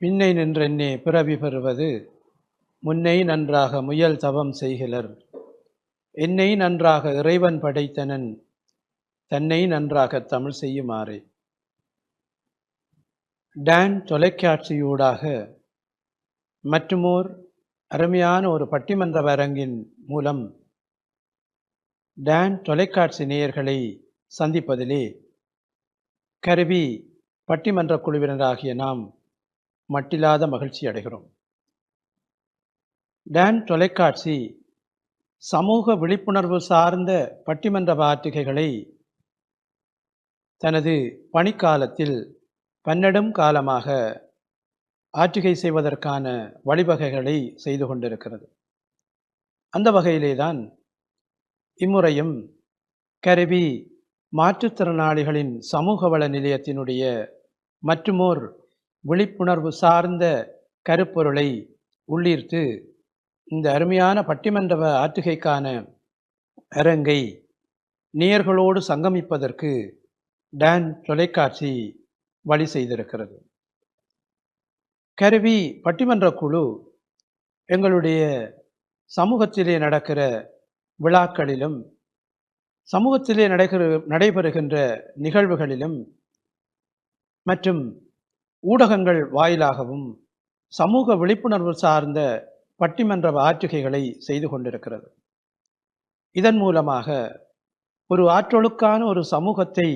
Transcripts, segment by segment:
பின்னை நின்றென்னே பிறவி பெறுவது முன்னை நன்றாக முயல் தவம் செய்கிலர். என்னை நன்றாக இறைவன் படைத்தனன் தன்னை நன்றாக தமிழ் செய்யுமாறே. டான் தொலைக்காட்சியூடாக மற்றுமோர் அருமையான ஒரு பட்டிமன்ற அரங்கின் மூலம் டான் தொலைக்காட்சி நேயர்களை சந்திப்பதிலே கருவி பட்டிமன்ற குழுவினராகிய நாம் மட்டில்லாத மகிழ்ச்சி அடைகிறோம். டான் தொலைக்காட்சி சமூக விழிப்புணர்வு சார்ந்த பட்டிமன்ற வார்த்தைகளை தனது பணிக்காலத்தில் பன்னெடும் காலமாக ஆற்றுகை செய்வதற்கான வழிவகைகளை செய்து கொண்டிருக்கிறது. அந்த வகையிலே தான் இம்முறையும் கருவி மாற்றுத்திறனாளிகளின் சமூக வள நிலையத்தினுடைய மற்றுமோர் விழிப்புணர்வு சார்ந்த கருப்பொருளை உள்ளீர்த்து இந்த அருமையான பட்டிமன்ற ஆற்றுகைக்கான அரங்கை நேயர்களோடு சங்கமிப்பதற்கு டான் தொலைக்காட்சி வழி செய்திருக்கிறது. கருவி பட்டிமன்ற குழு எங்களுடைய சமூகத்திலே நடக்கிற விழாக்களிலும் சமூகத்திலே நடைபெறுகின்ற நிகழ்வுகளிலும் மற்றும் ஊடகங்கள் வாயிலாகவும் சமூக விழிப்புணர்வு சார்ந்த பட்டிமன்ற ஆற்றுகைகளை செய்து கொண்டிருக்கிறது. இதன் மூலமாக ஒரு ஆற்றொழுக்கான ஒரு சமூகத்தை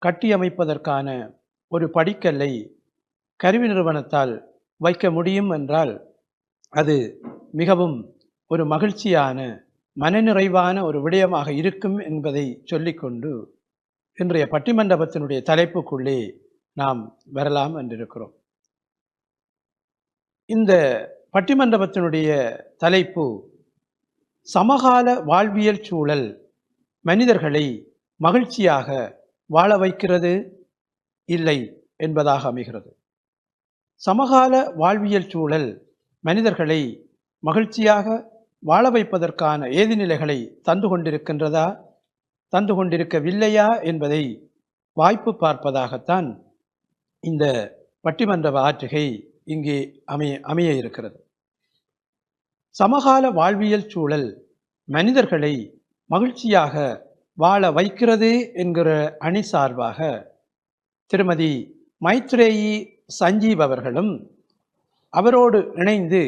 கட்டியமைப்பதற்கான ஒரு படிக்கல்லை கருவி நிறுவனத்தால் வைக்க முடியும் என்றால் அது மிகவும் ஒரு மகிழ்ச்சியான மனநிறைவான ஒரு விடயமாக இருக்கும் என்பதை சொல்லிக்கொண்டு இன்றைய பட்டிமண்டபத்தினுடைய தலைப்புக்குள்ளே நாம் வரலாம் என்றிருக்கிறோம். இந்த பட்டிமண்டபத்தினுடைய தலைப்பு சமகால வாழ்வியல் சூழல் மனிதர்களை மகிழ்ச்சியாக வாழ வைக்கிறது இல்லை என்பதாக அமைகிறது. சமகால வாழ்வியல் சூழல் மனிதர்களை மகிழ்ச்சியாக வாழ வைப்பதற்கான ஏதுநிலைகளை தந்து கொண்டிருக்கின்றதா தந்து கொண்டிருக்கவில்லையா என்பதை வாய்ப்பு பார்ப்பதாகத்தான் இந்த பட்டிமன்ற ஆற்றுகை இங்கே அமைய இருக்கிறது. சமகால வாழ்வியல் சூழல் மனிதர்களை மகிழ்ச்சியாக வாழ வைக்கிறது என்கிற அணி சார்பாக திருமதி மைத்ரேயி சஞ்சீவ் அவர்களும் அவரோடு இணைந்து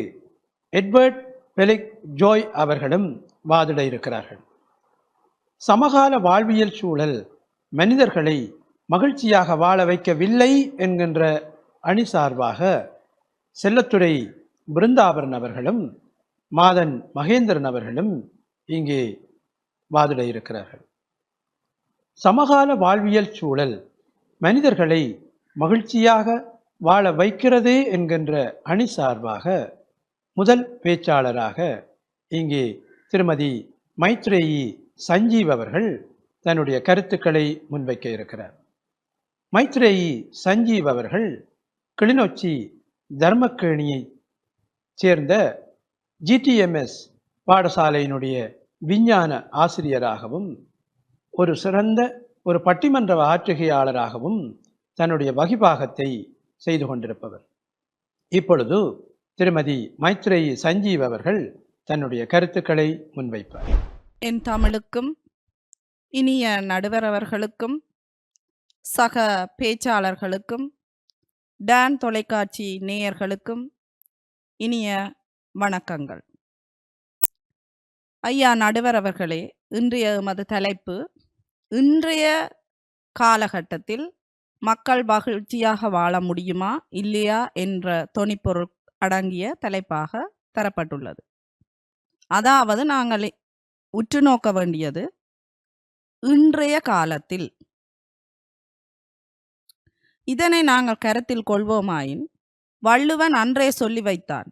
எட்வர்ட் பெலிக் ஜோய் அவர்களும் வாதிட இருக்கிறார்கள். சமகால வாழ்வியல் சூழல் மனிதர்களை மகிழ்ச்சியாக வாழ வைக்கவில்லை என்கின்ற அணி சார்பாக செல்லத்துறை பிருந்தாவரன் அவர்களும் மாதன் மகேந்திரன் அவர்களும் இங்கே வாதிட இருக்கிறார்கள். சமகால வாழ்வியல் சூழல் மனிதர்களை மகிழ்ச்சியாக வாழ வைக்கிறது என்கின்ற அணி சார்பாக முதல் பேச்சாளராக இங்கே திருமதி மைத்ரேயி சஞ்சீவ் அவர்கள் தன்னுடைய கருத்துக்களை முன்வைக்க இருக்கிறார். மைத்ரேயி சஞ்சீவ் அவர்கள் கிளிநொச்சி தர்மக்கேணியை சேர்ந்த GTMS பாடசாலையினுடைய விஞ்ஞான ஆசிரியராகவும் ஒரு சிறந்த ஒரு பட்டிமன்ற ஆற்றுகையாளராகவும் தன்னுடைய வகிபாகத்தை செய்து கொண்டிருப்பவர். இப்பொழுது திருமதி மைத்ரேயி சஞ்சீவ் அவர்கள் தன்னுடைய கருத்துக்களை முன்வைப்பார். என் தமிழுக்கும் இனிய நடுவர் அவர்களுக்கும் சக பேச்சாளர்களுக்கும் டான் தொலைக்காட்சி நேயர்களுக்கும் இனிய வணக்கங்கள். ஐயா நடுவர் அவர்களே, இன்றைய எமது தலைப்பு இன்றைய காலகட்டத்தில் மக்கள் மகிழ்ச்சியாக வாழ முடியுமா இல்லையா என்ற தொனிப்பொருள் அடங்கிய தலைப்பாக தரப்பட்டுள்ளது. அதாவது நாங்கள் உற்று நோக்க வேண்டியது இன்றைய காலத்தில். இதனை நாங்கள் கருத்தில் கொள்வோமாயின் வள்ளுவன் அன்றே சொல்லி வைத்தான்,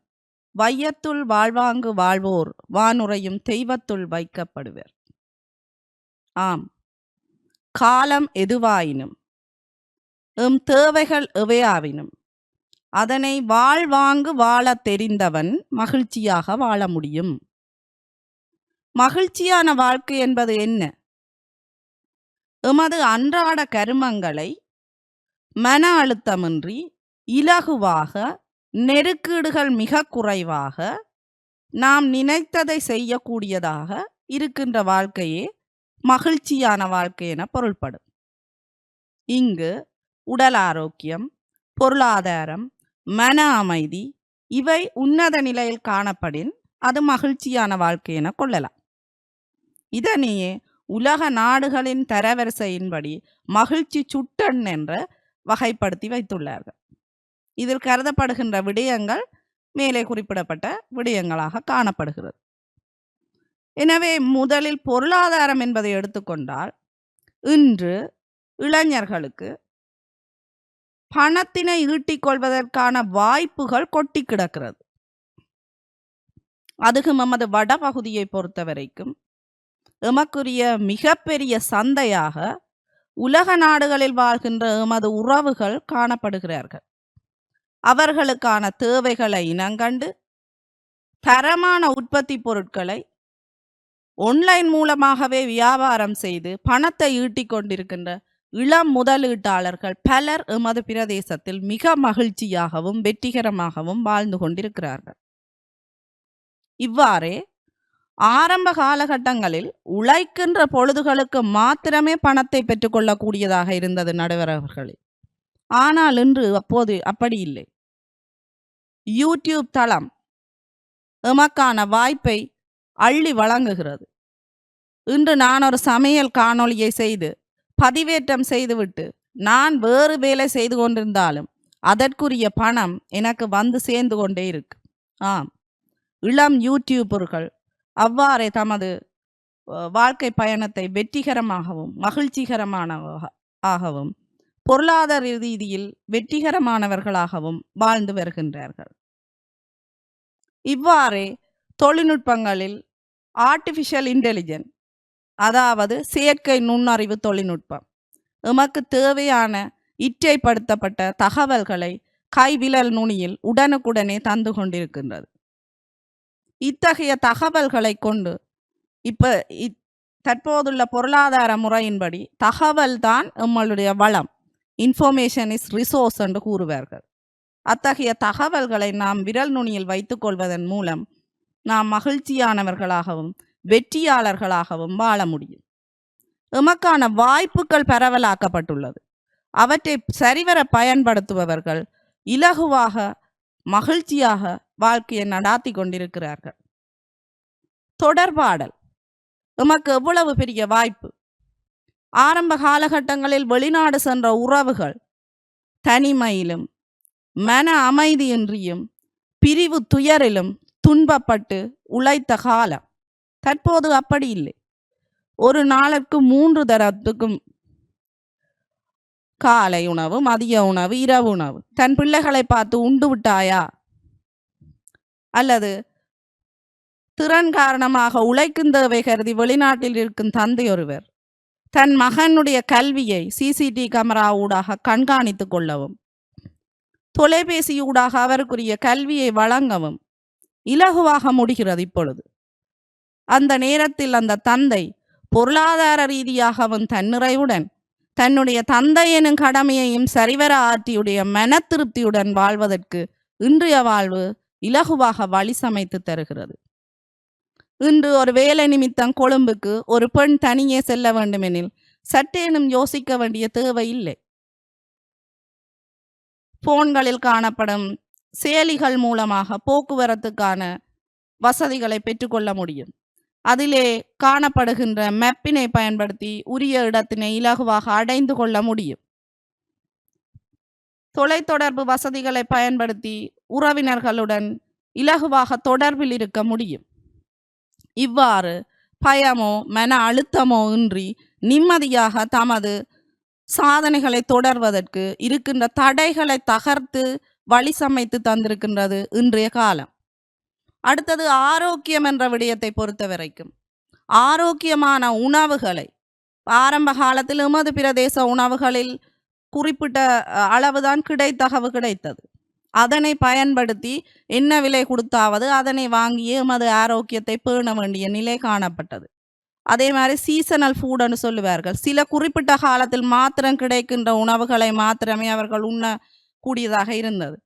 வையத்துள் வாழ்வாங்கு வாழ்வோர் வானுரையும் தெய்வத்துள் வைக்கப்படுவர். ஆம், காலம் எதுவாயினும் எம் தேவைகள் எவையாவினும் அதனை வாழ்வாங்கு வாழ தெரிந்தவன் மகிழ்ச்சியாக வாழ முடியும். மகிழ்ச்சியான வாழ்க்கை என்பது என்ன? எமது அன்றாட கருமங்களை மன அழுத்தமின்றி இலகுவாக நெருக்கீடுகள் மிக குறைவாக நாம் நினைத்ததை செய்யக்கூடியதாக இருக்கின்ற வாழ்க்கையே மகிழ்ச்சியான வாழ்க்கை என பொருள்படும். இங்கு உடல் ஆரோக்கியம், பொருளாதாரம், மன அமைதி இவை உன்னத நிலையில் காணப்படின் அது மகிழ்ச்சியான வாழ்க்கை என கொள்ளலாம். இதனையே உலக நாடுகளின் தரவரிசையின்படி மகிழ்ச்சி சுட்டன் என்ற வகைப்படுத்தி வைத்துள்ளார்கள். இதில் கருதப்படுகின்ற விடயங்கள் மேலே குறிப்பிடப்பட்ட விடயங்களாக காணப்படுகிறது. எனவே முதலில் பொருளாதாரம் என்பதை எடுத்துக்கொண்டால், இன்று இளைஞர்களுக்கு பணத்தினை ஈட்டிக் கொள்வதற்கான வாய்ப்புகள் கொட்டி கிடக்கிறது. அதுவும் நமது வடபகுதியை பொறுத்த வரைக்கும் எமக்குரிய மிகப்பெரிய சந்தையாக உலக நாடுகளில் வாழ்கின்ற எமது உறவுகள் காணப்படுகிறார்கள். அவர்களுக்கான தேவைகளை இனங்கண்டு தரமான உற்பத்தி பொருட்களை ஒன்லைன் மூலமாகவே வியாபாரம் செய்து பணத்தை ஈட்டிக் கொண்டிருக்கின்ற இளம் முதலீட்டாளர்கள் பலர் எமது பிரதேசத்தில் மிக மகிழ்ச்சியாகவும் வெற்றிகரமாகவும் வாழ்ந்து கொண்டிருக்கிறார்கள். இவ்வாறே ஆரம்ப காலகட்டங்களில் உழைக்கின்ற பொழுதுகளுக்கு மாத்திரமே பணத்தை பெற்றுக்கொள்ளக்கூடியதாக இருந்தது நடுவரவர்களில். ஆனால் இன்று அப்போது அப்படி இல்லை. யூடியூப் தளம் எமக்கான வாய்ப்பை அள்ளி வழங்குகிறது. இன்று நான் ஒரு சமையல் காணொளியை செய்து பதிவேற்றம் செய்துவிட்டு நான் வேறு வேலை செய்து கொண்டிருந்தாலும் அதற்குரிய பணம் எனக்கு வந்து சேர்ந்து கொண்டே இருக்கு. ஆம், இளம் யூடியூபர்கள் அவ்வாறே தமது வாழ்க்கை பயணத்தை வெற்றிகரமாகவும் மகிழ்ச்சிகரமானவாகவும் பொருளாதார ரீதியில் வெற்றிகரமானவர்களாகவும் வாழ்ந்து வருகின்றார்கள். இவ்வாறே தொழில்நுட்பங்களில் ஆர்டிஃபிஷியல் இன்டெலிஜென்ஸ், அதாவது செயற்கை நுண்ணறிவு தொழில்நுட்பம் எமக்கு தேவையான இற்றைப்படுத்தப்பட்ட தகவல்களை கைவிரல் நுனியில் உடனுக்குடனே தந்து கொண்டிருக்கின்றது. இத்தகைய தகவல்களை கொண்டு தற்போதுள்ள பொருளாதார முறையின்படி தகவல் தான் எம்முடைய வளம், இன்ஃபர்மேஷன் இஸ் ரிசோர்ஸ் என்று கூறுவார்கள். அத்தகைய தகவல்களை நாம் விரல் நுனியில் வைத்துக் கொள்வதன் மூலம் நாம் மகிழ்ச்சியானவர்களாகவும் வெற்றியாளர்களாகவும் வாழ முடியும். எமக்கான வாய்ப்புகள் பரவலாக்கப்பட்டுள்ளது. அவற்றை சரிவர பயன்படுத்துபவர்கள் இலகுவாக மகிழ்ச்சியாக வாழ்க்கையை நடாத்தி கொண்டிருக்கிறார்கள். தொடர்பாடல் எமக்கு எவ்வளவு பெரிய வாய்ப்பு! ஆரம்ப காலகட்டங்களில் வெளிநாடு சென்ற உறவுகள் தனிமையிலும் மன அமைதியின்றியும் பிரிவு துயரிலும் துன்பப்பட்டு உழைத்த காலம். தற்போது அப்படி இல்லை. ஒரு நாளுக்கு 3 தரத்துக்கும் காலை உணவு, மதிய உணவு, இரவு உணவு தன் பிள்ளைகளை பார்த்து உண்டு விட்டாயா, அல்லது திறன் காரணமாக உழைக்கும் தேவை கருதி வெளிநாட்டில் இருக்கும் தந்தை ஒருவர் தன் மகனுடைய கல்வியை சிசிடிவி கேமரா ஊடாக கண்காணித்துக் கொள்ளவும், தொலைபேசி ஊடாக அவருக்குரிய கல்வியை வழங்கவும் இலகுவாக முடிகிறது. இப்பொழுது அந்த நேரத்தில் அந்த தந்தை பொருளாதார ரீதியாகவும் தன்னிறைவுடன் தன்னுடைய தந்தை எனும் கடமையையும் சரிவர ஆற்றியுடைய மன திருப்தியுடன் வாழ்வதற்கு இன்றைய வாழ்வு இலகுவாக வழி சமைத்து தருகிறது. இன்று ஒரு வேலை நிமித்தம் கொழும்புக்கு ஒரு பெண் தனியே செல்ல வேண்டுமெனில் சற்றேனும் யோசிக்க வேண்டிய தேவை இல்லை. போன்களில் காணப்படும் செயலிகள் மூலமாக போக்குவரத்துக்கான வசதிகளை பெற்றுக்கொள்ள முடியும். அதிலே காணப்படுகின்ற மேப்பினை பயன்படுத்தி உரிய இடத்தினை இலகுவாக அடைந்து கொள்ள முடியும். தொலைத்தொடர்பு வசதிகளை பயன்படுத்தி உறவினர்களுடன் இலகுவாக தொடர்பில் இருக்க முடியும். இவ்வாறு பயமோ மன அழுத்தமோ இன்றி நிம்மதியாக தமது சாதனைகளை தொடர்வதற்கு இருக்கின்ற தடைகளை தகர்த்து வழி சமைத்து தந்திருக்கின்றது இன்றைய காலம். அடுத்தது ஆரோக்கியம் என்ற விடயத்தை பொறுத்த வரைக்கும் ஆரோக்கியமான உணவுகளை ஆரம்ப காலத்தில் எமது பிரதேச உணவுகளில் குறிப்பிட்ட அளவுதான் கிடைத்தது. அதனை பயன்படுத்தி என்ன விலை கொடுத்தாவது அதனை வாங்கியே எமது ஆரோக்கியத்தை பேண வேண்டிய நிலை காணப்பட்டது. அதே மாதிரி சீசனல் ஃபுட்னு சொல்லுவார்கள். சில குறிப்பிட்ட காலத்தில் மாத்திரம் கிடைக்கின்ற உணவுகளை மாத்திரமே அவர்கள் உண்ணக்கூடியதாக இருந்தது.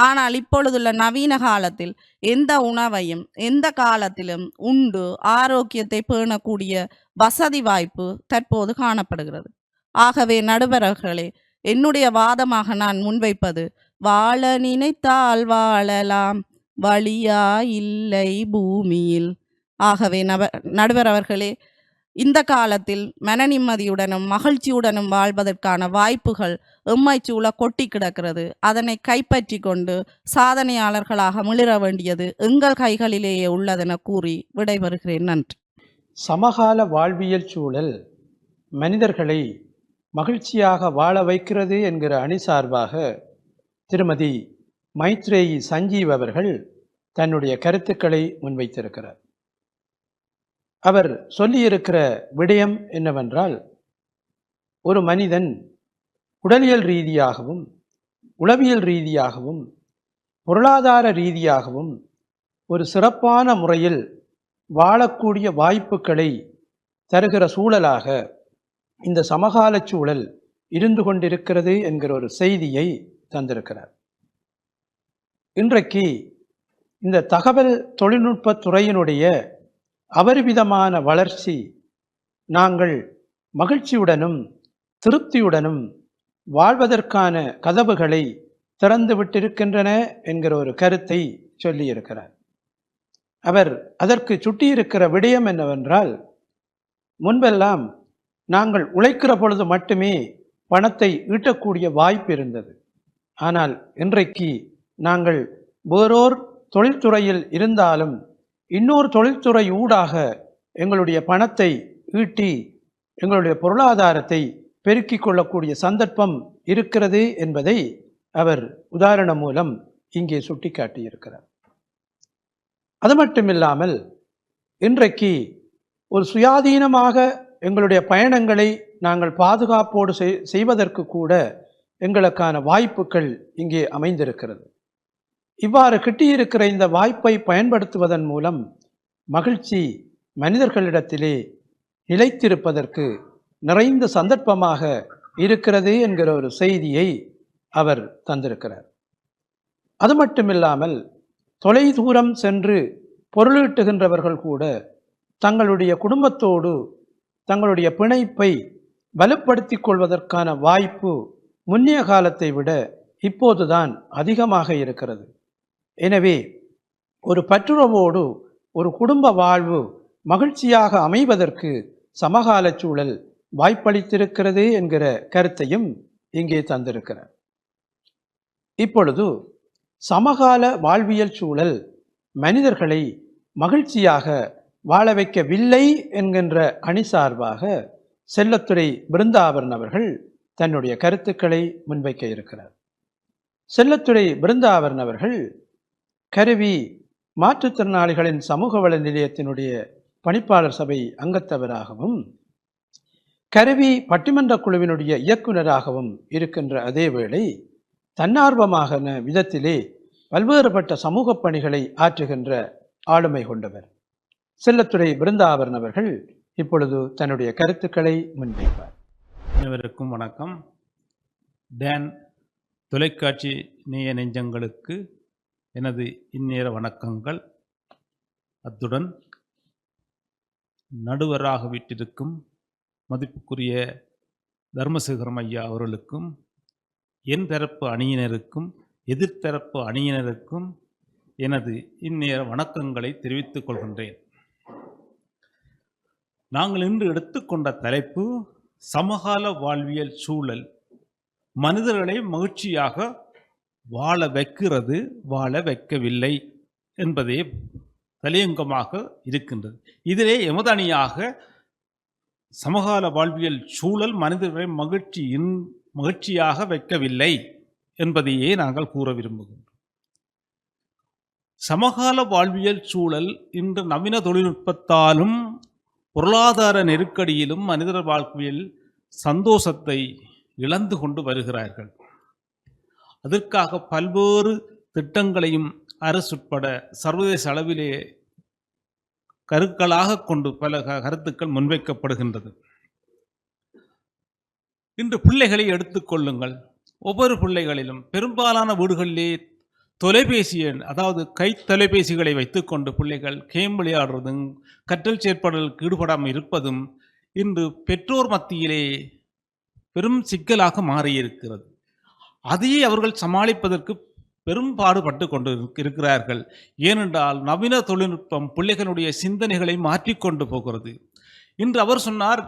ஆனால் இப்பொழுதுள்ள நவீன காலத்தில் எந்த உணவையும் எந்த காலத்திலும் உண்டு ஆரோக்கியத்தை பேணக்கூடிய வசதி வாய்ப்பு தற்போது காணப்படுகிறது. ஆகவே நடுவர்களே, என்னுடைய வாதமாக நான் முன்வைப்பது, வாழ நினைத்தால் வாழலாம், வழியா இல்லை பூமியில். ஆகவே நடுவர் அவர்களே, இந்த காலத்தில் மன நிம்மதியுடனும் மகிழ்ச்சியுடனும் வாழ்வதற்கான வாய்ப்புகள் எம்மை சூழ கொட்டி கிடக்கிறது. அதனை கைப்பற்றி கொண்டு சாதனையாளர்களாக மிளிர வேண்டியது எங்கள் கைகளிலேயே உள்ளதென கூறி விடைபெறுகிறேன். நன்றி. சமகால வாழ்வியல் சூழல் மனிதர்களை மகிழ்ச்சியாக வாழ வைக்கிறது என்கிற அணி சார்பாக திருமதி மைத்ரேயி சஞ்சீவ் அவர்கள் தன்னுடைய கருத்துக்களை முன்வைத்திருக்கிறார். அவர் சொல்லியிருக்கிற விடயம் என்னவென்றால், ஒரு மனிதன் உடலியல் ரீதியாகவும் உளவியல் ரீதியாகவும் பொருளாதார ரீதியாகவும் ஒரு சிறப்பான முறையில் வாழக்கூடிய வாய்ப்புகளை தருகிற சூழலாக இந்த சமகால சூழல் இருந்து கொண்டிருக்கிறது என்கிற ஒரு செய்தியை தந்திருக்கிறார். இன்றைக்கு இந்த தகவல் தொழில்நுட்ப துறையினுடைய அபரிவிதமான வளர்ச்சி நாங்கள் மகிழ்ச்சியுடனும் திருப்தியுடனும் வாழ்வதற்கான கதவுகளை திறந்து விட்டிருக்கின்றன என்கிற ஒரு கருத்தை சொல்லியிருக்கிறார். அவர் அதற்கு சுட்டியிருக்கிற விடயம் என்னவென்றால், முன்பெல்லாம் நாங்கள் உழைக்கிற பொழுது மட்டுமே பணத்தை ஈட்டக்கூடிய வாய்ப்பு இருந்தது. ஆனால் இன்றைக்கு நாங்கள் வேறோர் தொழில்துறையில் இருந்தாலும் இன்னொரு தொழில்துறை ஊடாக எங்களுடைய பணத்தை ஈட்டி எங்களுடைய பொருளாதாரத்தை பெருக்கிக் கொள்ளக்கூடிய சந்தர்ப்பம் இருக்கிறது என்பதை அவர் உதாரணம் மூலம் இங்கே சுட்டிக்காட்டியிருக்கிறார். அது மட்டுமில்லாமல் இன்றைக்கு ஒரு சுயாதீனமாக எங்களுடைய பயணங்களை நாங்கள் பாதுகாப்போடு செய்வதற்கு கூட எங்களுக்கான வாய்ப்புகள் இங்கே அமைந்திருக்கிறது. இவ்வாறு கிட்டியிருக்கிற இந்த வாய்ப்பை பயன்படுத்துவதன் மூலம் மகிழ்ச்சி மனிதர்களிடத்திலே நிலைத்திருப்பதற்கு நிறைந்த சந்தர்ப்பமாக இருக்கிறது என்கிற ஒரு செய்தியை அவர் தந்திருக்கிறார். அது மட்டுமில்லாமல் தொலை தூரம் சென்று பொருளீட்டுகின்றவர்கள் கூட தங்களுடைய குடும்பத்தோடு தங்களுடைய பிணைப்பை வலுப்படுத்திக் கொள்வதற்கான வாய்ப்பு முன்னைய காலத்தை விட இப்போதுதான் அதிகமாக இருக்கிறது. எனவே ஒரு பற்றுறவோடு ஒரு குடும்ப வாழ்வு மகிழ்ச்சியாக அமைவதற்கு சமகால சூழல் வாய்ப்பளித்திருக்கிறது என்கிற கருத்தையும் இங்கே தந்திருக்கிறார். இப்பொழுது சமகால வாழ்வியல் சூழல் மனிதர்களை மகிழ்ச்சியாக வாழ வைக்கவில்லை என்கின்ற அணி சார்பாக செல்லத்துறை பிருந்தாவரன் அவர்கள் தன்னுடைய கருத்துக்களை முன்வைக்க இருக்கிறார். செல்லத்துறை பிருந்தாவரன் அவர்கள் கருவி மாற்றுத்திறனாளிகளின் சமூக வள நிலையத்தினுடைய பணிப்பாளர் சபை அங்கத்தவராகவும் கருவி பட்டிமன்ற குழுவினுடைய இயக்குநராகவும் இருக்கின்ற அதே வேளை தன்னார்வமான விதத்திலே பல்வேறுபட்ட சமூக பணிகளை ஆற்றுகின்ற ஆளுமை கொண்டவர் செல்லத்துறை பிருந்தாவரன் அவர்கள் இப்பொழுது தன்னுடைய கருத்துக்களை முன்வைப்பார். அனைவருக்கும் வணக்கம். டான் தொலைக்காட்சி நேய நெஞ்சங்களுக்கு எனது இந்நேர வணக்கங்கள். அத்துடன் நடுவராக விட்டிருக்கும் மதிப்புக்குரிய தர்மசேகரம் ஐயா அவர்களுக்கும் என் தரப்பு அணியினருக்கும் எதிர்த்தரப்பு அணியினருக்கும் எனது இந்நேர வணக்கங்களை தெரிவித்துக் கொள்கின்றேன். நாங்கள் இன்று எடுத்துக்கொண்ட தலைப்பு சமகால வாழ்வியல் சூழல் மனிதர்களை மகிழ்ச்சியாக வாழ வைக்கிறது, வாழ வைக்கவில்லை என்பதே தலையங்கமாக இருக்கின்றது. இதிலே எமது அணியாக சமகால வாழ்வியல் சூழல் மனிதர்களை மகிழ்ச்சியாக வைக்கவில்லை என்பதையே நாங்கள் கூற விரும்புகின்றோம். சமகால வாழ்வியல் சூழல் இன்று நவீன தொழில்நுட்பத்தாலும் பொருளாதார நெருக்கடியிலும் மனிதர் வாழ்க்கையில் சந்தோஷத்தை இழந்து கொண்டு வருகிறார்கள். அதற்காக பல்வேறு திட்டங்களையும் அரசுட்பட சர்வதேச அளவிலே கருக்களாக கொண்டு பல கருத்துக்கள் முன்வைக்கப்படுகின்றது. இன்று பிள்ளைகளை எடுத்துக்கொள்ளுங்கள். ஒவ்வொரு பிள்ளைகளிலும் பெரும்பாலான வீடுகளிலே தொலைபேசி எண், அதாவது கை தொலைபேசிகளை வைத்துக்கொண்டு பிள்ளைகள் கேம் விளையாடுறதும் கற்றல் செயற்பாடுகளுக்கு ஈடுபடாமல் இருப்பதும் இன்று பெற்றோர் மத்தியிலே பெரும் சிக்கலாக மாறியிருக்கிறது. அதையே அவர்கள் சமாளிப்பதற்கு பெரும் பாடுபட்டு கொண்டு இருக்கிறார்கள். ஏனென்றால் நவீன தொழில்நுட்பம் பிள்ளைகளுடைய சிந்தனைகளை மாற்றிக்கொண்டு போகிறது. இன்று அவர் சொன்னார்,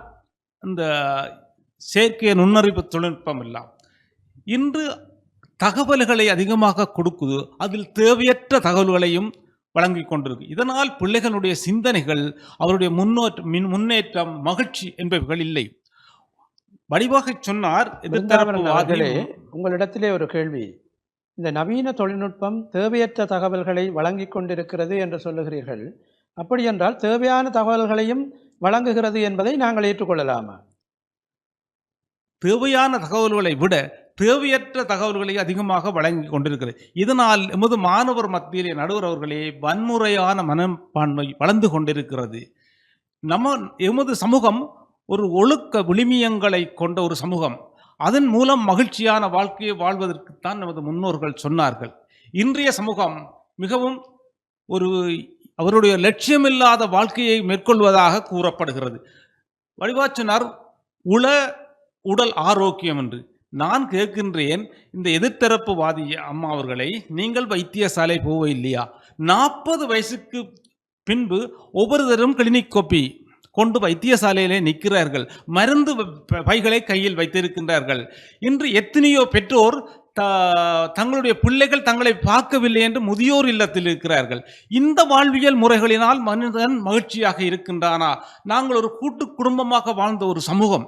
இந்த செயற்கை நுண்ணறிவு தொழில்நுட்பம் எல்லாம் இன்று தகவல்களை அதிகமாக கொடுக்குது, அதில் தேவையற்ற தகவல்களையும் வழங்கி கொண்டிருக்கு. இதனால் பிள்ளைகளுடைய சிந்தனைகள், அவருடைய முன்னேற்றம், மகிழ்ச்சி என்பவைகள் இல்லை. வடிவாக சொன்னார் பிருந்தாவனன் அவர்களே, உங்களிடத்திலே ஒரு கேள்வி. இந்த நவீன தொழில்நுட்பம் தேவையற்ற தகவல்களை வழங்கி கொண்டிருக்கிறது என்று சொல்லுகிறீர்கள். அப்படி என்றால் தேவையான தகவல்களையும் வழங்குகிறது என்பதை நாங்கள் ஏற்றுக்கொள்ளலாமா? தேவையான தகவல்களை விட தேவையற்ற தகவல்களை அதிகமாக வழங்கி கொண்டிருக்கிறது. இதனால் எமது மாணவர் மத்தியிலே நடுவர் அவர்களே வன்முறையான மனப்பான்மை வளர்ந்து கொண்டிருக்கிறது. எமது சமூகம் ஒரு ஒழுக்க விழுமியங்களை கொண்ட ஒரு சமூகம். அதன் மூலம் மகிழ்ச்சியான வாழ்க்கையை வாழ்வதற்குத்தான் நமது முன்னோர்கள் சொன்னார்கள். இன்றைய சமூகம் மிகவும் அவருடைய லட்சியமில்லாத வாழ்க்கையை மேற்கொள்வதாக கூறப்படுகிறது. வடிவாச்சனார் உடல் ஆரோக்கியம் என்று. நான் கேட்கின்றேன், இந்த எதிர்த்தரப்பு வாதி அம்மா அவர்களை, நீங்கள் வைத்தியசாலை போவ இல்லையா? 40 வயசுக்கு பின்பு ஒவ்வொருத்தரும் கிளினிக் கோப்பி கொண்டு வைத்தியசாலையிலே நிற்கிறார்கள். மருந்து பைகளை கையில் வைத்திருக்கின்றார்கள். இன்று எத்தனையோ பெற்றோர் தங்களுடைய பிள்ளைகள் தங்களை பார்க்கவில்லை என்று முதியோர் இல்லத்தில் இருக்கிறார்கள். இந்த வாழ்வியல் முறைகளினால் மனிதன் மகிழ்ச்சியாக இருக்கின்றானா? நாங்கள் ஒரு கூட்டு குடும்பமாக வாழ்ந்த ஒரு சமூகம்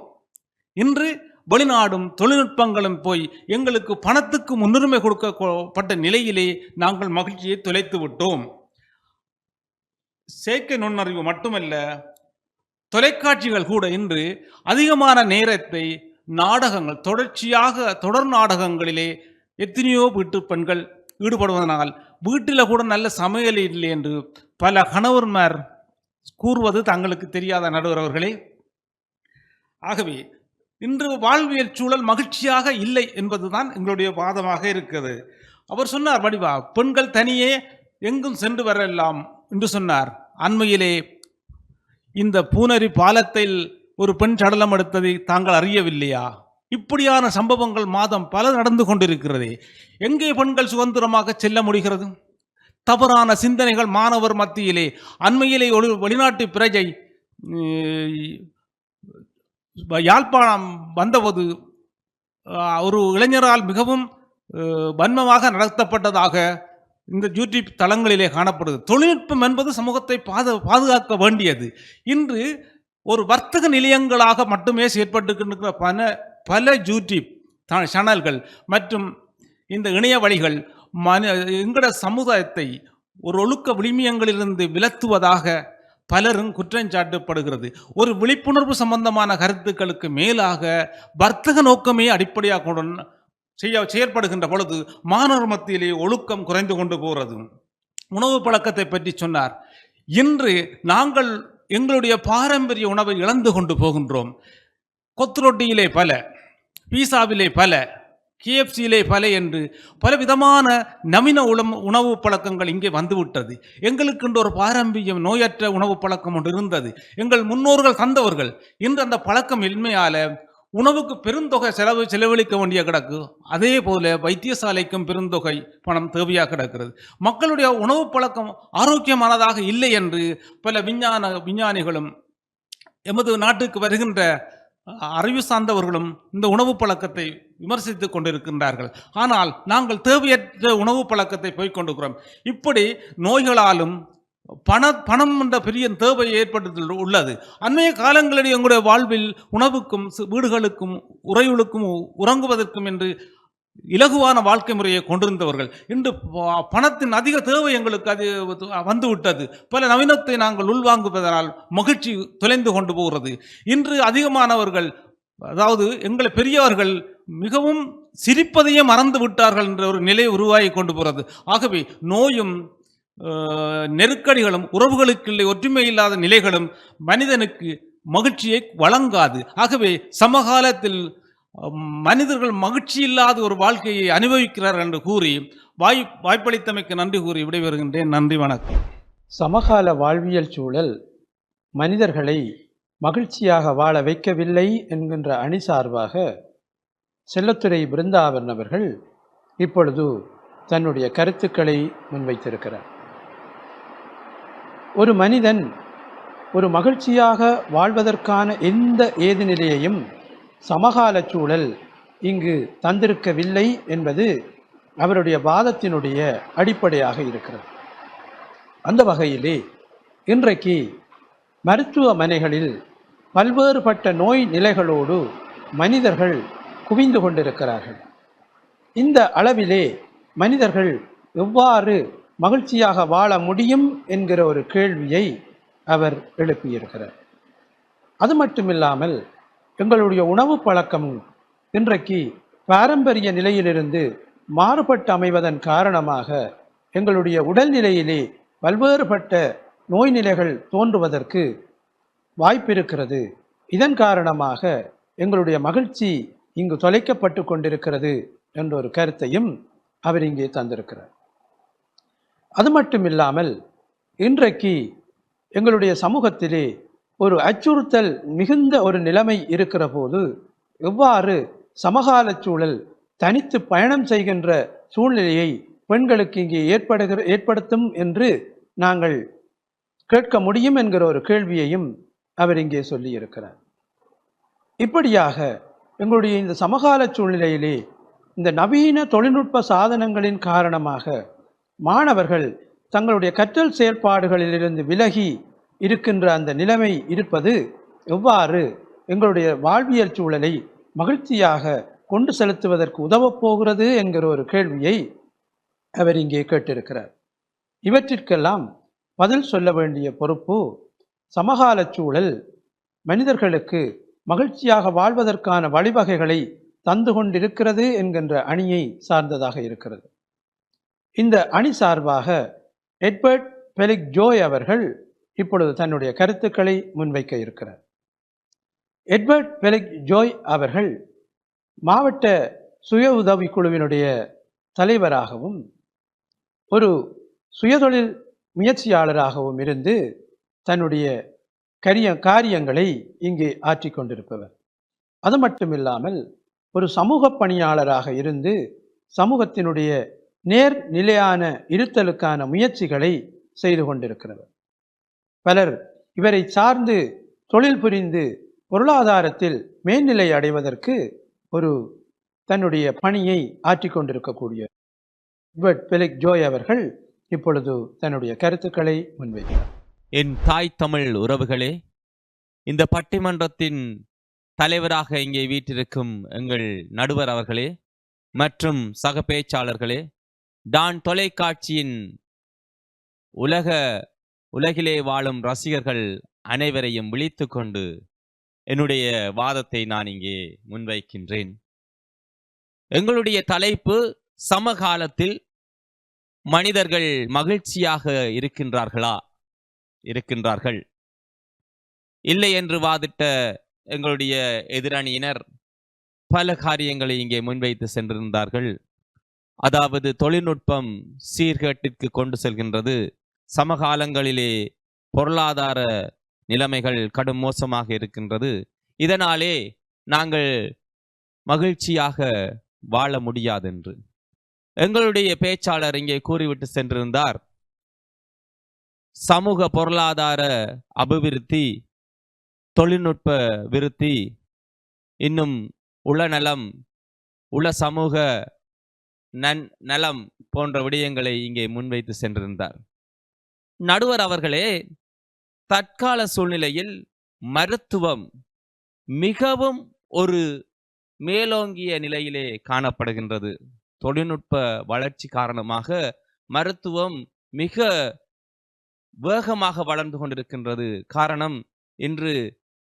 இன்று வெளிநாடும் தொழில்நுட்பங்களும் போய் எங்களுக்கு பணத்துக்கு முன்னுரிமை கொடுக்கப்பட்ட நிலையிலே நாங்கள் மகிழ்ச்சியை தொலைத்து விட்டோம். செயற்கை நுண்ணறிவு மட்டுமல்ல, தொலைக்காட்சிகள் கூட இன்று அதிகமான நேரத்தை நாடகங்கள், தொடர் நாடகங்களிலே எத்தனையோ வீட்டு பெண்கள் ஈடுபடுவதனால் வீட்டில் கூட நல்ல சமையல் இல்லை என்று பல கணவன்மார் கூறுவது தங்களுக்கு தெரியாத நடுவர் அவர்களே. ஆகவே இன்று வாழ்வியல் சூழல் மகிழ்ச்சியாக இல்லை என்பதுதான் எங்களுடைய வாதமாக இருக்கிறது. அவர் சொன்னார், வடிவா பெண்கள் தனியே எங்கும் சென்று வரலாம் என்று சொன்னார். அண்மையிலே இந்த பூனரி பாலத்தில் ஒரு பெண் சடலம் எடுத்ததை தாங்கள் அறியவில்லையா? இப்படியான சம்பவங்கள் மாதம் பல நடந்து கொண்டிருக்கிறது. எங்கே பெண்கள் சுதந்திரமாக செல்ல முடிகிறது? தவறான சிந்தனைகள் மாணவர் மத்தியிலே. அண்மையிலே வெளிநாட்டு பிரஜை யாழ்ப்பாணம் வந்தபோது ஒரு இளைஞரால் மிகவும் வன்மமாக நடத்தப்பட்டதாக இந்த யூடியூப் தளங்களிலே காணப்படுது. தொழில்நுட்பம் என்பது சமூகத்தை பாதுகாக்க வேண்டியது. இன்று ஒரு வர்த்தக நிலையங்களாக மட்டுமே செயற்பட்டு பல யூடியூப் சேனல்கள் மற்றும் இந்த இணைய வழிகள் எங்கட சமுதாயத்தை ஒரு ஒழுக்க விழுமியங்களிலிருந்து விலத்துவதாக பலரும் குற்றஞ்சாட்டப்படுகிறது. ஒரு விழிப்புணர்வு சம்பந்தமான கருத்துக்களுக்கு மேலாக வர்த்தக நோக்கமே அடிப்படையாக செயற்படுகின்ற பொழுது மாணவர் மத்தியிலே ஒழுக்கம் குறைந்து கொண்டு போகிறது. உணவு பழக்கத்தை பற்றி சொன்னார். இன்று நாங்கள் எங்களுடைய பாரம்பரிய உணவை இழந்து கொண்டு போகின்றோம். கொத்துரொட்டியிலே பல, பீஸாவிலே பல, KFCயிலே பல என்று பலவிதமான நவீன உணவு பழக்கங்கள் இங்கே வந்துவிட்டது. எங்களுக்கு ஒரு பாரம்பரியம் நோயற்ற உணவு பழக்கம் ஒன்று இருந்தது. எங்கள் முன்னோர்கள் தந்தவர்கள். இன்று அந்த பழக்கம் இன்மையால உணவுக்கு பெருந்தொகை செலவழிக்க வேண்டிய கிடக்கு. அதே போல வைத்தியசாலைக்கும் பெருந்தொகை பணம் தேவையாக கிடக்கிறது. மக்களுடைய உணவு பழக்கம் ஆரோக்கியமானதாக இல்லை என்று பல விஞ்ஞானிகளும் எமது நாட்டுக்கு வருகின்ற அறிவு சார்ந்தவர்களும் இந்த உணவு பழக்கத்தை விமர்சித்துக் கொண்டிருக்கின்றார்கள். ஆனால் நாங்கள் தேவையற்ற உணவு பழக்கத்தை போய்கொண்டிருக்கிறோம். இப்படி நோய்களாலும் பணம் என்ற பெரிய தேவை ஏற்பட்டு உள்ளது. அண்மைய காலங்களில் எங்களுடைய வாழ்வில் உணவுக்கும் வீடுகளுக்கும் உறையுளுக்கும் உறங்குவதற்கும் என்று இலகுவான வாழ்க்கை முறையை கொண்டிருந்தவர்கள் இன்று பணத்தின் அதிக தேவை எங்களுக்கு அது வந்துவிட்டது. பல நவீனத்தை நாங்கள் உள்வாங்குவதனால் மகிழ்ச்சி தொலைந்து கொண்டு போகிறது. இன்று அதிகமானவர்கள், அதாவது எங்களை பெரியவர்கள் மிகவும் சிரிப்பதையே மறந்து விட்டார்கள் என்ற ஒரு நிலை உருவாகி கொண்டு போகிறது. ஆகவே நோயும் நெருக்கடிகளும் உறவுகளுக்குள்ளே ஒற்றுமை இல்லாத நிலைகளும் மனிதனுக்கு மகிழ்ச்சியை வழங்காது. ஆகவே சமகாலத்தில் மனிதர்கள் மகிழ்ச்சி இல்லாத ஒரு வாழ்க்கையை அனுபவிக்கிறார் என்று கூறி வாய்ப்பளித்தமைக்கு நன்றி கூறி விடைபெறுகின்றேன். நன்றி, வணக்கம். சமகால வாழ்வியல் சூழல் மனிதர்களை மகிழ்ச்சியாக வாழ வைக்கவில்லை என்கின்ற அணி சார்பாக செல்லத்துறை பிருந்தாவன் அவர்கள் இப்பொழுது தன்னுடைய கருத்துக்களை முன்வைத்திருக்கிறார். ஒரு மனிதன் ஒரு மகிழ்ச்சியாக வாழ்வதற்கான எந்த ஏதுநிலையையும் சமகால சூழல் இங்கு தந்திருக்கவில்லை என்பது அவருடைய வாதத்தினுடைய அடிப்படையாக இருக்கிறது. அந்த வகையிலே இன்றைக்கு மருத்துவமனைகளில் பல்வேறுபட்ட நோய் நிலைகளோடு மனிதர்கள் குவிந்து கொண்டிருக்கிறார்கள். இந்த அளவிலே மனிதர்கள் எவ்வாறு மகிழ்ச்சியாக வாழ முடியும் என்கிற ஒரு கேள்வியை அவர் எழுப்பியிருக்கிறார். அது மட்டுமில்லாமல் எங்களுடைய உணவு பழக்கம் இன்றைக்கு பாரம்பரிய நிலையிலிருந்து மாறுபட்டு அமைவதன் காரணமாக எங்களுடைய உடல்நிலையிலே பல்வேறுபட்ட நோய் நிலைகள் தோன்றுவதற்கு வாய்ப்பிருக்கிறது. இதன் காரணமாக எங்களுடைய மகிழ்ச்சி இங்கு தொலைக்கப்பட்டு கொண்டிருக்கிறது என்ற ஒரு கருத்தையும் அவர் இங்கே தந்திருக்கிறார். அது மட்டுமில்லாமல் இன்றைக்கு எங்களுடைய சமூகத்திலே ஒரு அச்சுறுத்தல் மிகுந்த ஒரு நிலைமை இருக்கிற போது எவ்வாறு சமகால சூழல் தனித்து பயணம் செய்கின்ற சூழ்நிலையை பெண்களுக்கு இங்கே ஏற்படுத்தும் என்று நாங்கள் கேட்க முடியும் என்கிற ஒரு கேள்வியையும் அவர் இங்கே சொல்லியிருக்கிறார். இப்படியாக எங்களுடைய இந்த சமகால சூழ்நிலையிலே இந்த நவீன தொழில்நுட்ப சாதனங்களின் காரணமாக மாணவர்கள் தங்களுடைய கற்றல் செயற்பாடுகளிலிருந்து விலகி இருக்கின்ற அந்த நிலைமை இருப்பது எவ்வாறு எங்களுடைய வாழ்வியல் சூழலை மகிழ்ச்சியாக கொண்டு செலுத்துவதற்கு உதவப் போகிறது என்கிற ஒரு கேள்வியை அவர் இங்கே கேட்டிருக்கிறார். இவற்றிற்கெல்லாம் பதில் சொல்ல வேண்டிய பொறுப்பு சமகால சூழல் மனிதர்களுக்கு மகிழ்ச்சியாக வாழ்வதற்கான வழிவகைகளை தந்து கொண்டிருக்கிறது என்கின்ற அணியை சார்ந்ததாக இருக்கிறது. இந்த அணி சார்பாக எட்வர்ட் பெலிக் ஜோய் அவர்கள் இப்பொழுது தன்னுடைய கருத்துக்களை முன்வைக்க இருக்கிறார். எட்வர்ட் பெலிக் ஜோய் அவர்கள் மாவட்ட சுய உதவி குழுவினுடைய தலைவராகவும் ஒரு சுயதொழில் முயற்சியாளராகவும் இருந்து தன்னுடைய காரியங்களை இங்கே ஆற்றிக்கொண்டிருப்பவர். அது மட்டுமில்லாமல் ஒரு சமூக பணியாளராக இருந்து சமூகத்தினுடைய நேர் நிலையான இருத்தலுக்கான முயற்சிகளை செய்து கொண்டிருக்கிறவர். பலர் இவரை சார்ந்து தொழில் புரிந்து பொருளாதாரத்தில் மேல்நிலை அடைவதற்கு ஒரு தன்னுடைய பணியை ஆற்றிக்கொண்டிருக்கக்கூடிய எட்வர்ட் பெலிக் ஜோய் அவர்கள் இப்பொழுது தன்னுடைய கருத்துக்களை முன்வைக்கிறார். என் தாய் தமிழ் உறவுகளே, இந்த பட்டிமன்றத்தின் தலைவராக இங்கே வீற்றிருக்கும் எங்கள் நடுவர் அவர்களே மற்றும் சக பேச்சாளர்களே, டான் தொலைக்காட்சியின் உலகிலே வாழும் ரசிகர்கள் அனைவரையும் விழித்து கொண்டு என்னுடைய வாதத்தை நான் இங்கே முன்வைக்கின்றேன். எங்களுடைய தலைப்பு சமகாலத்தில் மனிதர்கள் மகிழ்ச்சியாக இருக்கின்றார்கள் இல்லை என்று வாதிட்ட எங்களுடைய எதிரணியினர் பல காரியங்களை இங்கே முன்வைத்து சென்றிருந்தார்கள். அதாவது தொழில்நுட்பம் சீர்கேட்டிற்கு கொண்டு செல்கின்றது, சமகாலங்களிலே பொருளாதார நிலைமைகள் கடும் மோசமாக இருக்கின்றது, இதனாலே நாங்கள் மகிழ்ச்சியாக வாழ முடியாது என்று எங்களுடைய பேச்சாளர் இங்கே கூறிவிட்டு சென்றிருந்தார். சமூக பொருளாதார அபிவிருத்தி, தொழில்நுட்ப விருத்தி, இன்னும் உளநலம், உள சமூக நலம் போன்ற விடயங்களை இங்கே முன்வைத்து சென்றிருந்தார். நடுவர் அவர்களே, தற்கால சூழ்நிலையில் மருத்துவம் மிகவும் ஒரு மேலோங்கிய நிலையிலே காணப்படுகின்றது. தொழில்நுட்ப வளர்ச்சி காரணமாக மருத்துவம் மிக வேகமாக வளர்ந்து கொண்டிருக்கின்றது. காரணம், இன்று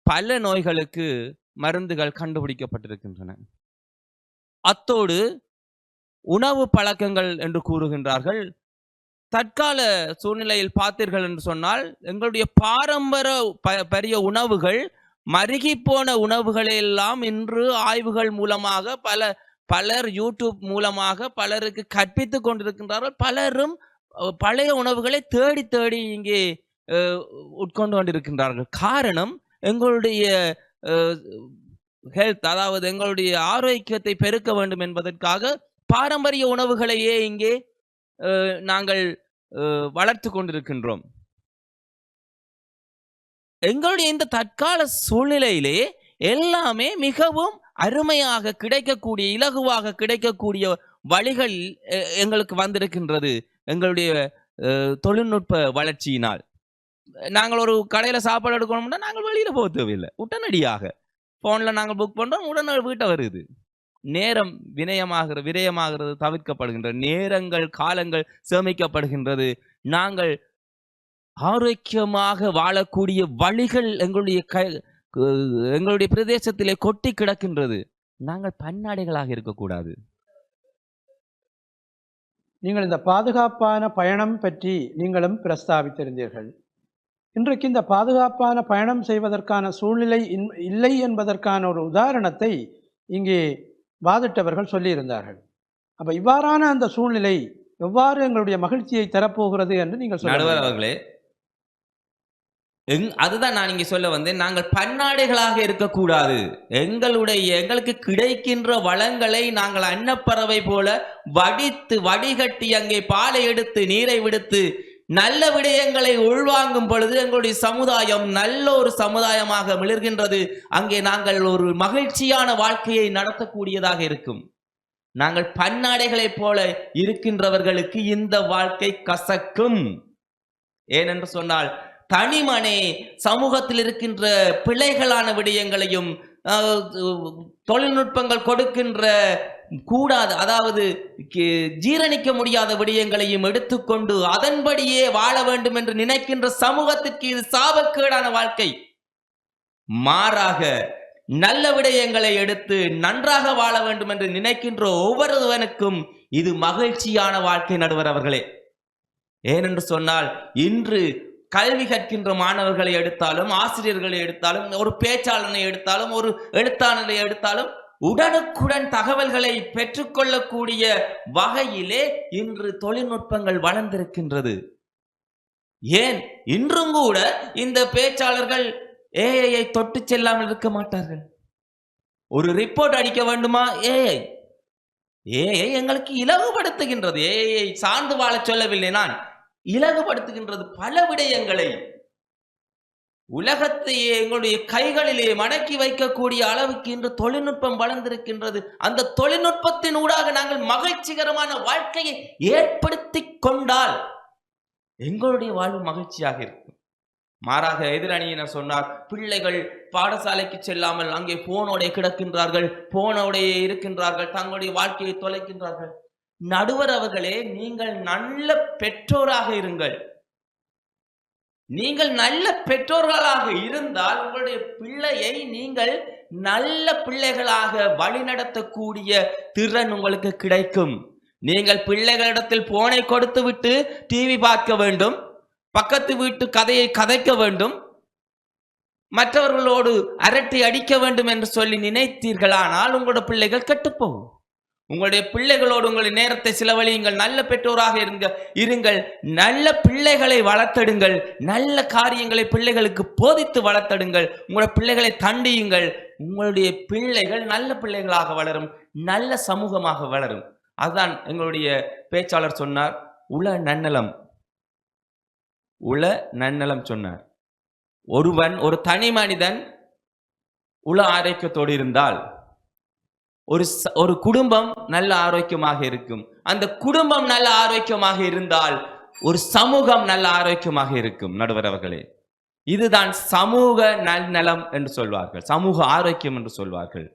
பல நோய்களுக்கு மருந்துகள் கண்டுபிடிக்கப்பட்டிருக்கின்றன. அத்தோடு உணவு பழக்கங்கள் என்று கூறுகின்றார்கள். தற்கால சூழ்நிலையில் பார்த்தீர்கள் என்று சொன்னால் எங்களுடைய பாரம்பரிய உணவுகள் மருகிப்போன உணவுகளை எல்லாம் இன்று ஆய்வுகள் மூலமாக பலர் யூடியூப் மூலமாக பலருக்கு கற்பித்துக் கொண்டிருக்கின்றார்கள். பலரும் பழைய உணவுகளை தேடி தேடி இங்கே உட்கொண்டு கொண்டிருக்கின்றார்கள். காரணம், எங்களுடைய ஹெல்த், அதாவது எங்களுடைய ஆரோக்கியத்தை பெருக்க வேண்டும் என்பதற்காக பாரம்பரிய உணவுகளையே இங்கே நாங்கள் வளர்த்து கொண்டிருக்கின்றோம். எங்களுடைய இந்த தற்கால சூழ்நிலையிலே எல்லாமே மிகவும் அருமையாக கிடைக்கக்கூடிய, இலகுவாக கிடைக்கக்கூடிய வழிகள் எங்களுக்கு வந்திருக்கின்றது. எங்களுடைய தொழில்நுட்ப வளர்ச்சியினால் நாங்கள் ஒரு கடையில் சாப்பாடு எடுக்கணும்னா நாங்கள் வெளியில் போக தேவையில்லை. உடனடியாக ஃபோனில் நாங்கள் புக் பண்ணுறோம், உடனே வீட்டை வருது. நேரம் விரயமாகிறது தவிர்க்கப்படுகின்றது. நேரங்கள், காலங்கள் சேமிக்கப்படுகின்றது. நாங்கள் ஆரோக்கியமாக வாழக்கூடிய வழிகள் எங்களுடைய பிரதேசத்திலே கொட்டி கிடக்கின்றது. நாங்கள் பன்னாடைகளாக இருக்கக்கூடாது. நீங்கள் இந்த பாதுகாப்பான பயணம் பற்றி நீங்களும் பிரஸ்தாபித்திருந்தீர்கள். இன்றைக்கு இந்த பாதுகாப்பான பயணம் செய்வதற்கான சூழ்நிலை இல்லை என்பதற்கான ஒரு உதாரணத்தை இங்கே வாதிட்டவர்கள் சொல்லியிருந்தார்கள். அப்ப இவ்வாறான அந்த சூழ்நிலை எவ்வாறு எங்களுடைய மகிழ்ச்சியை தரப்போகிறது என்று நீங்கள் சொல்லுவார்களே. அதுதான் நான் இங்கே சொல்ல வந்தேன். நாங்கள் பன்னாடைகளாக இருக்கக்கூடாது. எங்களுக்கு கிடைக்கின்ற வளங்களை நாங்கள் அன்னப்பறவை போல வடிகட்டி அங்கே பாலை எடுத்து நீரை விடுத்து நல்ல விடயங்களை உள்வாங்கும் பொழுது எங்களுடைய சமுதாயம் நல்ல ஒரு சமுதாயமாக மிளர்கின்றது. அங்கே நாங்கள் ஒரு மகிழ்ச்சியான வாழ்க்கையை நடத்தக்கூடியதாக இருக்கும். நாங்கள் பன்னாடைகளைப் போல இருக்கின்றவர்களுக்கு இந்த வாழ்க்கை கசக்கும். ஏனென்று சொன்னால், தனிமனே சமூகத்தில் இருக்கின்ற பிழைகளான விடயங்களையும் தொழில்நுட்பங்கள் கொடுக்கின்ற கூடாது, அதாவது ஜீரணிக்க முடியாத விடயங்களையும் எடுத்துக்கொண்டு அதன்படியே வாழ வேண்டும் என்று நினைக்கின்ற சமூகத்திற்கு இது சாபக்கேடான வாழ்க்கை. மாறாக நல்ல விடயங்களை எடுத்து நன்றாக வாழ வேண்டும் என்று நினைக்கின்ற ஒவ்வொருவனுக்கும் இது மகிழ்ச்சியான வாழ்க்கை. நடுவர் அவர்களே, ஏனென்று சொன்னால், இன்று கல்வி கற்கின்ற மாணவர்களை எடுத்தாலும், ஆசிரியர்களை எடுத்தாலும், ஒரு பேச்சாளனை எடுத்தாலும், ஒரு எழுத்தாளரை எடுத்தாலும், உடனுக்குடன் தகவல்களை பெற்றுக்கொள்ளக்கூடிய வகையிலே இன்று தொழில்நுட்பங்கள் வளர்ந்திருக்கின்றது. ஏன் இன்றும் கூட இந்த பேச்சாளர்கள் ஏஐயை தொட்டு செல்லாமல் இருக்க மாட்டார்கள். ஒரு ரிப்போர்ட் அடிக்க வேண்டுமா, ஏஐ எங்களுக்கு இலகுபடுத்துகின்றது. ஏஐயை சார்ந்து வாழ சொல்லவில்லை நான், இலகுபடுத்துகின்றது பல விடயங்களை. உலகத்தையே எங்களுடைய கைகளிலே மடக்கி வைக்கக்கூடிய அளவுக்கு இன்று தொழில்நுட்பம் வளர்ந்திருக்கின்றது. அந்த தொழில்நுட்பத்தின் ஊடாக நாங்கள் மகிழ்ச்சிகரமான வாழ்க்கையை ஏற்படுத்தி கொண்டால் எங்களுடைய வாழ்வு மகிழ்ச்சியாக இருக்கும். மாறாக எதிரணியினர் சொன்னார், பிள்ளைகள் பாடசாலைக்கு செல்லாமல் அங்கே போனோட கிடக்கின்றார்கள், போனோட இருக்கின்றார்கள், தங்களுடைய வாழ்க்கையை தொலைக்கின்றார்கள். நடுவர் அவர்களே, நீங்கள் நல்ல பெற்றோராக இருங்கள். நீங்கள் நல்ல பெற்றோர்களாக இருந்தால் உங்களுடைய பிள்ளையை நீங்கள் நல்ல பிள்ளைகளாக வழிநடத்தக்கூடிய திறன் உங்களுக்கு கிடைக்கும். நீங்கள் பிள்ளைகளிடத்தில் போனை கொடுத்து விட்டு டிவி பார்க்க வேண்டும், பக்கத்து வீட்டு கதையை கதைக்க வேண்டும், மற்றவர்களோடு அரட்டை அடிக்க வேண்டும் என்று சொல்லி நினைத்தீர்களானால் உங்களுடைய பிள்ளைகள் கெட்டுப்போகும். உங்களுடைய பிள்ளைகளோடு உங்களுடைய நேரத்தை செலவழியுங்கள். நல்ல பெற்றோராக இருங்கள். நல்ல பிள்ளைகளை வளர்த்தெடுங்கள். நல்ல காரியங்களை பிள்ளைகளுக்கு போதித்து வளர்த்தெடுங்கள். உங்களுடைய பிள்ளைகளை தண்டியுங்கள். உங்களுடைய பிள்ளைகள் நல்ல பிள்ளைகளாக வளரும், நல்ல சமூகமாக வளரும். அதுதான் எங்களுடைய பேச்சாளர் சொன்னார், உள நன்னலம் சொன்னார். ஒரு தனி மனிதன் உள ஆரோக்கியத்தோடு இருந்தால் ஒரு குடும்பம் நல்ல ஆரோக்கியமாக இருக்கும். அந்த குடும்பம் நல்ல ஆரோக்கியமாக இருந்தால் ஒரு சமூகம் நல்ல ஆரோக்கியமாக இருக்கும். நடுவர் அவர்களே, இதுதான் சமூக நலம் என்று சொல்வார்கள், சமூக ஆரோக்கியம் என்று சொல்வார்கள்.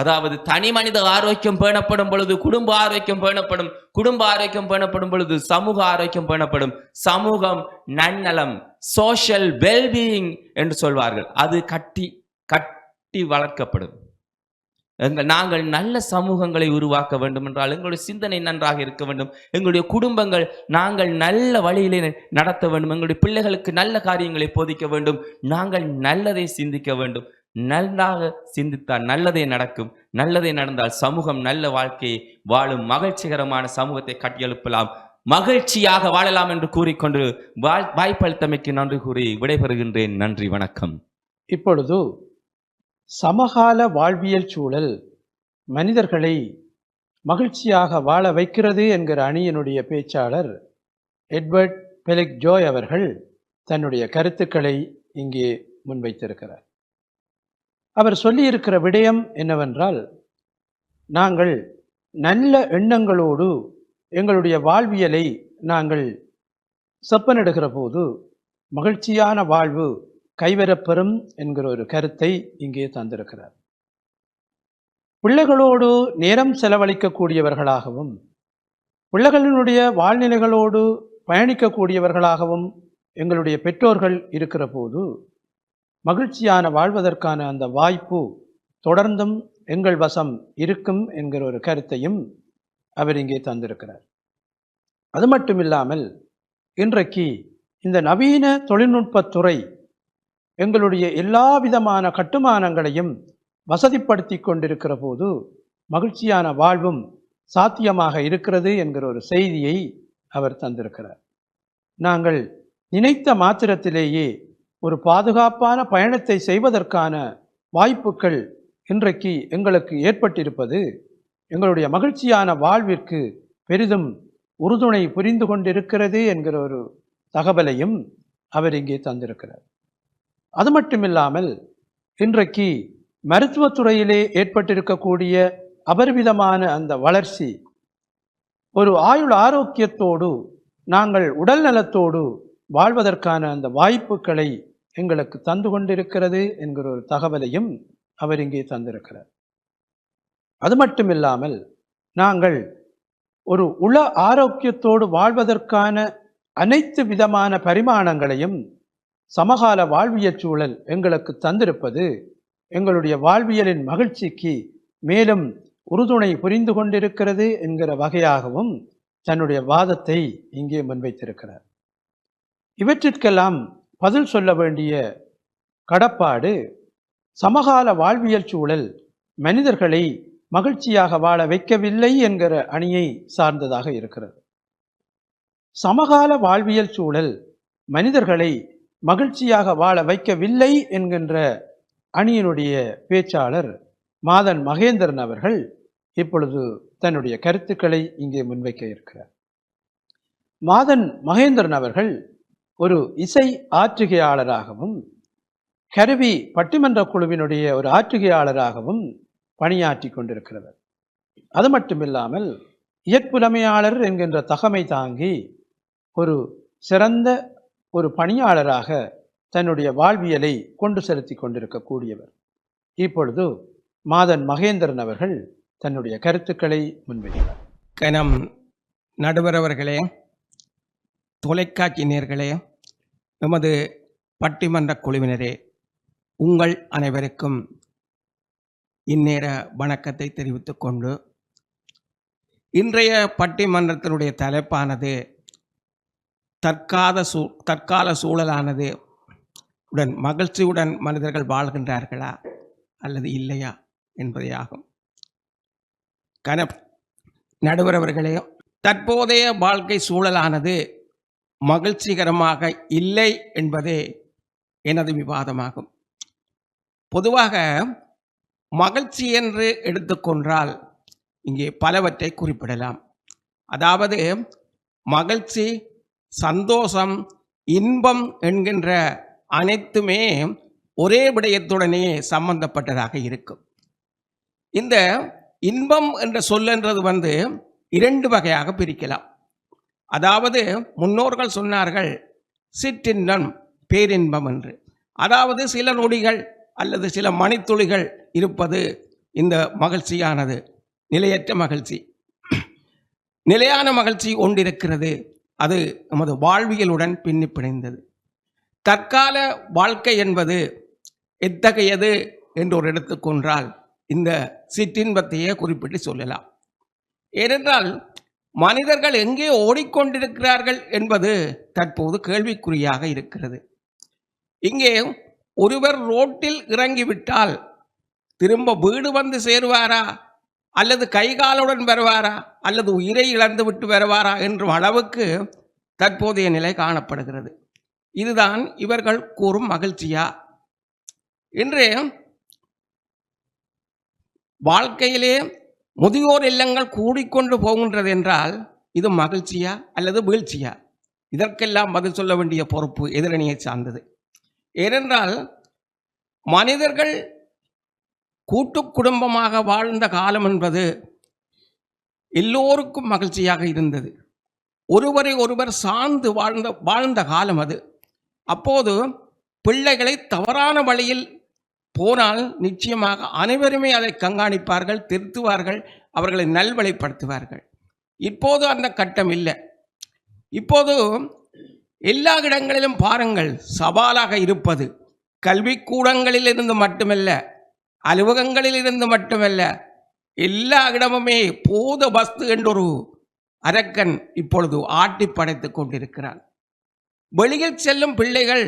அதாவது தனி மனித ஆரோக்கியம் பேணப்படும் பொழுது குடும்ப ஆரோக்கியம் பேணப்படும், குடும்ப ஆரோக்கியம் பேணப்படும் பொழுது சமூக ஆரோக்கியம் பேணப்படும். சமூகம் நன்னலம், சோஷியல் வெல்பீயிங் என்று சொல்வார்கள். அது கட்டி வளர்க்கப்படும். நாங்கள் நல்ல சமூகங்களை உருவாக்க வேண்டும் என்றால் எங்களுடைய சிந்தனை நன்றாக இருக்க வேண்டும். எங்களுடைய குடும்பங்கள் நாங்கள் நல்ல வழியிலே நடத்த வேண்டும். எங்களுடைய பிள்ளைகளுக்கு நல்ல காரியங்களை போதிக்க வேண்டும். நாங்கள் நல்லதை சிந்திக்க வேண்டும். நன்றாக சிந்தித்தால் நல்லதே நடக்கும். நல்லதே நடந்தால் சமூகம் நல்ல வாழ்க்கையை வாழும் மகிழ்ச்சிகரமான சமூகத்தை கட்டியெழுப்பலாம். மகிழ்ச்சியாக வாழலாம் என்று கூறிக்கொண்டு வாய்ப்பளித்தமைக்கு நன்றி கூறி விடைபெறுகின்றேன். நன்றி, வணக்கம். இப்பொழுது சமகால வாழ்வியல் சூழல் மனிதர்களை மகிழ்ச்சியாக வாழ வைக்கிறது என்கிற அணியினுடைய பேச்சாளர் எட்வர்ட் பெலிக் ஜோய் அவர்கள் தன்னுடைய கருத்துக்களை இங்கே முன்வைத்திருக்கிறார். அவர் சொல்லியிருக்கிற விடயம் என்னவென்றால், நாங்கள் நல்ல எண்ணங்களோடு எங்களுடைய வாழ்வியலை நாங்கள் செப்பனிடுகிற போது மகிழ்ச்சியான வாழ்வு கைவரப்பெறும் என்கிற ஒரு கருத்தை இங்கே தந்திருக்கிறார். பிள்ளைகளோடு நேரம் செலவழிக்கக்கூடியவர்களாகவும் பிள்ளைகளினுடைய வாழ்நிலைகளோடு பயணிக்கக்கூடியவர்களாகவும் எங்களுடைய பெற்றோர்கள் இருக்கிற போது மகிழ்ச்சியான வாழ்வதற்கான அந்த வாய்ப்பு தொடர்ந்தும் எங்கள் வசம் இருக்கும் என்கிற ஒரு கருத்தையும் அவர் இங்கே தந்திருக்கிறார். அது மட்டுமில்லாமல் இன்றைக்கு இந்த நவீன தொழில்நுட்பத்துறை எங்களுடைய எல்லா விதமான கட்டுமானங்களையும் வசதிப்படுத்தி கொண்டிருக்கிற போது மகிழ்ச்சியான வாழ்வும் சாத்தியமாக இருக்கிறது என்கிற ஒரு செய்தியை அவர் தந்திருக்கிறார். நாங்கள் நினைத்த மாத்திரத்திலேயே ஒரு பாதுகாப்பான பயணத்தை செய்வதற்கான வாய்ப்புகள் இன்றைக்கு எங்களுக்கு ஏற்பட்டிருப்பது எங்களுடைய மகிழ்ச்சியான வாழ்விற்கு பெரிதும் உறுதுணை புரிந்து கொண்டிருக்கிறது என்கிற ஒரு தகவலையும் அவர் இங்கே தந்திருக்கிறார். அது மட்டுமில்லாமல் இன்றைக்கு மருத்துவத்துறையிலே ஏற்பட்டிருக்கக்கூடிய அபரிவிதமான அந்த வளர்ச்சி ஒரு ஆயுள் ஆரோக்கியத்தோடு நாங்கள் உடல் நலத்தோடு வாழ்வதற்கான அந்த வாய்ப்புகளை எங்களுக்கு தந்து கொண்டிருக்கிறது என்கிற ஒரு தகவலையும் அவர் இங்கே தந்திருக்கிறார். அது மட்டுமில்லாமல் நாங்கள் ஒரு உள ஆரோக்கியத்தோடு வாழ்வதற்கான அனைத்து விதமான பரிமாணங்களையும் சமகால வாழ்வியல் சூழல் எங்களுக்கு தந்திருப்பது எங்களுடைய வாழ்வியலின் மகிழ்ச்சிக்கு மேலும் உறுதுணை புரிந்து கொண்டிருக்கிறது என்கிற வகையாகவும் தன்னுடைய வாதத்தை இங்கே முன்வைத்திருக்கிறார். இவற்றிற்கெல்லாம் பதில் சொல்ல வேண்டிய கடப்பாடு சமகால வாழ்வியல் சூழல் மனிதர்களை மகிழ்ச்சியாக வாழ வைக்கவில்லை என்கிற அணியை சார்ந்ததாக இருக்கிறது. சமகால வாழ்வியல் சூழல் மனிதர்களை மகிழ்ச்சியாக வாழ வைக்கவில்லை என்கின்ற அணியினுடைய பேச்சாளர் மாதன் மகேந்திரன் அவர்கள் இப்பொழுது தன்னுடைய கருத்துக்களை இங்கே முன்வைக்க இருக்கிறார். மாதன் மகேந்திரன் அவர்கள் ஒரு இசை ஆற்றுகையாளராகவும் கருவி பட்டிமன்ற குழுவினுடைய ஒரு ஆற்றுகையாளராகவும் பணியாற்றி கொண்டிருக்கிறவர். அது மட்டுமில்லாமல் இயற்புலமையாளர் என்கின்ற தகமை தாங்கி ஒரு சிறந்த ஒரு பணியாளராக தன்னுடைய வாழ்வியலை கொண்டு செலுத்தி கொண்டிருக்கக்கூடியவர். இப்பொழுது மாதன் மகேந்திரன் அவர்கள் தன்னுடைய கருத்துக்களை முன்வைக்கிறார். கனம் நடுவர் அவர்களே, தொலைக்காட்சி நேயர்களே, எமது பட்டிமன்ற குழுவினரே, உங்கள் அனைவருக்கும் இந்நேர வணக்கத்தை தெரிவித்துக் கொண்டு இன்றைய பட்டிமன்றத்தினுடைய தலைப்பானது தற்கால சூழலானது உடன் மகிழ்ச்சியுடன் மனிதர்கள் வாழ்கின்றார்களா அல்லது இல்லையா என்பதே ஆகும். நடுவர் அவர்களே, தற்போதைய வாழ்க்கை சூழலானது மகிழ்ச்சிகரமாக இல்லை என்பதே எனது விவாதமாகும். பொதுவாக மகிழ்ச்சி என்று எடுத்துக்கொண்டால் இங்கே பலவற்றை குறிப்பிடலாம். அதாவது மகிழ்ச்சி, சந்தோஷம், இன்பம் என்கின்ற அனைத்துமே ஒரே விடயத்துடனே சம்பந்தப்பட்டதாக இருக்கும். இந்த இன்பம் என்ற சொல்லென்றது இரண்டு வகையாக பிரிக்கலாம். அதாவது முன்னோர்கள் சொன்னார்கள் சிற்றின்பம் பேரின்பம் என்று. அதாவது சில நொடிகள் அல்லது சில மணித்துளிகள் இருப்பது இந்த மகிழ்ச்சியானது நிலையற்ற மகிழ்ச்சி. நிலையான மகிழ்ச்சி ஒன்றிருக்கிறது, அது நமது வாழ்வியலுடன் பின்னி பிணைந்தது. தற்கால வாழ்க்கை என்பது எத்தகையது என்று ஒரு எடுத்துக்கொண்டால் இந்த சிற்றின்பத்தையே குறிப்பிட்டு சொல்லலாம். ஏனென்றால் மனிதர்கள் எங்கே ஓடிக்கொண்டிருக்கிறார்கள் என்பது தற்போது கேள்விக்குறியாக இருக்கிறது. இங்கே ஒருவர் ரோட்டில் இறங்கிவிட்டால் திரும்ப வீடு வந்து சேருவாரா, அல்லது கைகாலுடன் வருவாரா, அல்லது உயிரை இழந்து விட்டு வருவாரா என்ற அளவுக்கு தற்போதைய நிலை காணப்படுகிறது. இதுதான் இவர்கள் கூறும் மகிழ்ச்சியா? இன்று வாழ்க்கையிலே முதியோர் இல்லங்கள் கூடிக்கொண்டு போகின்றது என்றால் இது மகிழ்ச்சியா அல்லது வீழ்ச்சியா? இதற்கெல்லாம் பதில் சொல்ல வேண்டிய பொறுப்பு எதிரணியை சார்ந்தது. ஏனென்றால் மனிதர்கள் கூட்டு குடும்பமாக வாழ்ந்த காலம் என்பது எல்லோருக்கும் மகிழ்ச்சியாக இருந்தது. ஒருவரை ஒருவர் சார்ந்து வாழ்ந்த காலம் அது. அப்போது பிள்ளைகளை தவறான வழியில் போனால் நிச்சயமாக அனைவருமே அதை கண்காணிப்பார்கள், திருத்துவார்கள், அவர்களை நல்வழிப்படுத்துவார்கள். இப்போது அந்த கட்டம் இல்லை. இப்போது எல்லா இடங்களிலும் பாருங்கள், சவாலாக இருப்பது கல்விக்கூடங்களில் இருந்து மட்டுமல்ல, அலுவலகங்களில் இருந்து மட்டுமல்ல, எல்லா இடமுமே போத வஸ்து என்றொரு அரக்கன் இப்பொழுது ஆட்டி படைத்துக் கொண்டிருக்கிறான். வெளியில் செல்லும் பிள்ளைகள்